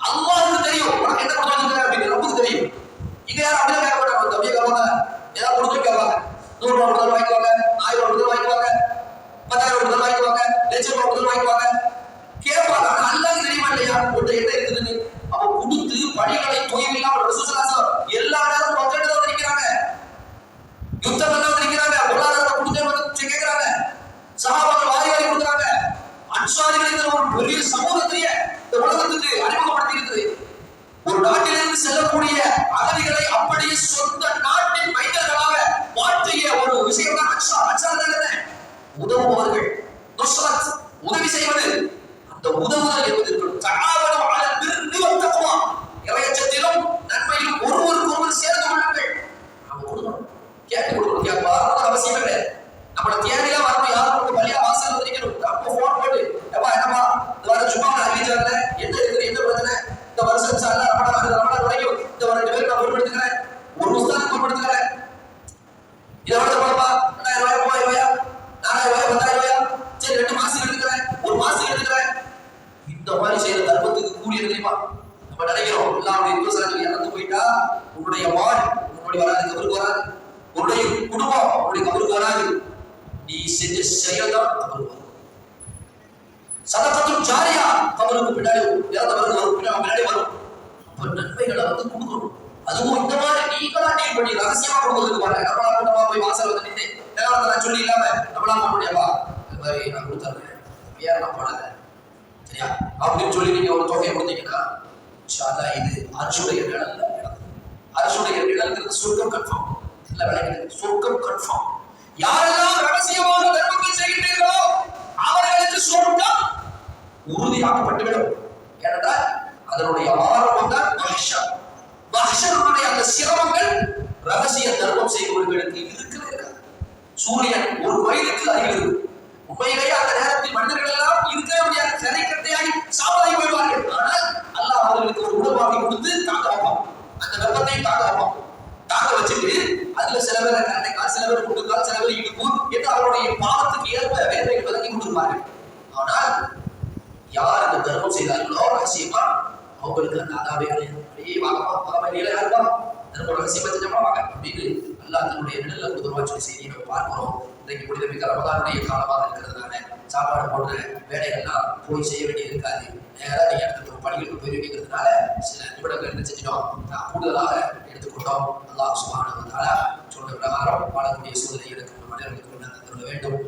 அல்லாஹ்வுக்கு தெரியும் உனக்கு என்ன கொடுத்து வச்சிருக்க அப்படின்னு, நமக்கு தெரியும். இங்க யாரும் அப்படியே கேட்க மாட்டாங்க, தம்பியை கேட்பாங்க, ஏதாவது கொடுத்து கேட்பாங்க. 100 ரூபா கொடுத்து வாங்கிக்குவாங்க, 1000 ரூபா கொடுத்து வாங்கிக்குவாங்க, 10,000 கொடுத்து வாங்கிக்குவாங்க, 1,00,000 ரூபா கொடுத்து வாங்கிக்குவாங்க, கேட்பாங்க. ஆனா அல்லாஹ்வுக்கு தெரியுமா இல்லையா உன்கிட்ட என்ன இருக்குதுன்னு. அப்ப கொடுத்து பணிகளை தொய்வில்லாம ரசூலுல்லாஹ் எல்லா நேரமும் மக்கள் தான் இருக்கிறாங்க, யுத்தம் தான் இருக்கிறாங்க, பொருளாதாரத்தை கொடுத்து வந்து கேட்கிறாங்க, சஹாபாக்கள் வாரி வாரி கொடுக்குறாங்க. அன்சாரிகள் ஒரு பெரிய சமூகத்தையே இந்த உலகத்துக்கு அறிமுகப்படுத்தி இருக்குது. ஒரு நாட்டிலிருந்து செல்லக்கூடிய அகதிகளை அப்படியே சொந்த நாட்டின் மைந்தர்களாக மாற்றிய ஒரு விஷயம் தான் அன்சார். உதவுபவர்கள், நுஸ்ரத், உதவி செய்வது. அந்த உதவுதல் என்பதற்கு தஆவனு அலல் பிர்ரி வத் தக்வா, இறையச்சத்திலும் நன்மையிலும் ஒருவருக்கு ஒருவர் சேர்ந்து கொள்ளுங்கள். நம்ம கொடுக்கணும், கேட்டு கொடுக்கணும். கேட்பார் அவசியம் இல்லை. நம்மள தேவையா வரணும், யாரும் பள்ளியா வாசல் வந்துருக்கணும். அப்போ போன் போட்டு எப்பா என்னப்பா இந்த வாரம் சும்மா அறிவிச்சாங்க, என்ன இருக்குது, என்ன பிரச்சனை, இந்த வருஷம் சார் ரமணான் வரைக்கும் இந்த 2 பேருக்கு நான் பொறுப்படுத்துக்கிறேன், ஒரு புஸ்தகம் பொறுப்படுத்துக்கிறேன், இதை விட போறப்பா 2000 ரூபாய், 3000 ரூபாய், 10,000 ரூபாய், சரி 2 மாசத்துக்கு எடுத்துக்கிறேன், ஒரு மாசத்துக்கு எடுத்துக்கிறேன். இந்த மாதிரி செய்யற தர்மத்துக்கு கூடிய தெரியுமா நம்ம நினைக்கிறோம். எல்லாம் இறந்து போயிட்டா உன்னுடைய வாழ் உன்னுடைய வராது, கபருக்கு வராது, உன்னுடைய குடும்பம் உன்னுடைய கபருக்கு வராது. நீ செஞ்ச செயல்தான் கபருக்கு வரும். சதகத்துல் ஜாரியா கபருக்கு பின்னாடி இறந்தவருக்கு வரும், பின்னாடி வரும். அப்ப நன்மைகளை வந்து கொடுக்கணும். அதுவும் இந்த மாதிரி நீங்களா டீல் பண்ணி ரகசியமா கொடுக்கறதுக்கு பாருங்க. நம்மளா போய் வாசல் வந்து நின்று நான் சொல்லி இல்லாம நம்மளா முடியாவா இந்த மாதிரி நான் கொடுத்துறேன், வேற நான் பண்ணல சரியா அப்படின்னு சொல்லி நீங்க ஒரு தொகையை கொடுத்தீங்கன்னா இது அரசுடைய நிழல்ல இடம். அரசுடைய நிழல்ங்கிறது சொர்க்கம் கன்ஃபார்ம் இல்ல, விளையாடு சொர்க்கம் கன்ஃபார்ம். யாரெல்லாம் ரகசியமான தர்மங்கள் செய்கின்றீர்களோ அவர்களுக்கு சொர்க்கம் உறுதியாக்கப்பட்டுவிடும். ஏனென்றால் அதனுடைய ஆரம்பம் தான் மஹ்ஷர். மஹ்ஷருடைய அந்த சிரமங்கள் ரகசிய தர்மம் செய்பவர்களுக்கு இருக்கவே இருக்காது. சூரியன் 1 மைலுக்கு அருகில் இருக்கு. உண்மையிலேயே அந்த நேரத்தில் மனிதர்கள் எல்லாம் இருக்கவே முடியாது, கரைக்கட்டையாகி சாவதாகி போயிடுவார்கள். ஆனால் அல்லாஹ் அவர்களுக்கு ஒரு உணவாகி கொடுத்து தாங்க வைப்பான், அந்த வெப்பத்தை தாங்க வைப்பான். தாங்க வச்சுட்டு அதுல சில பேரை கரண்டைக்கால், சில பேர் கொடுக்கால், சில பேர் இடுப்பு என்று அவருடைய பாவத்துக்கு ஏற்ப வேலைகள் விலக்கி கொண்டிருப்பார்கள். ஆனால் யார் இந்த தர்மம் செய்தார்களோ ரகசியமா அவங்களுக்கு அந்த அதாவே தர்மம் ரகசியமா செஞ்சமா வாங்க அப்படின்னு அல்லாஹ் தன்னுடைய நிழல்ல உதவா சொல்லி செய்தியை நம்ம பார்க்கிறோம். இன்றைக்கு புனிதமிக்க ரமதானுடைய காலமாக இருக்கிறதுனால சாப்பாடு போன்ற வேலைகள்லாம் போய் செய்ய வேண்டியது இருக்காது. நேராக நீங்க இடத்துல பணிகளுக்கு போய் வேண்டியிருக்கிறதுனால சில நிமிடங்கள் என்ன செஞ்சிட்டோம், கூடுதலாக எடுத்துக்கொண்டோம். அல்லாஹ் சுப்ஹானஹு வ தஆலா சொன்ன பிரகாரம் வாழக்கூடிய சூழ்நிலை எடுக்கின்ற மனிதர்களுக்கு வேண்டும்.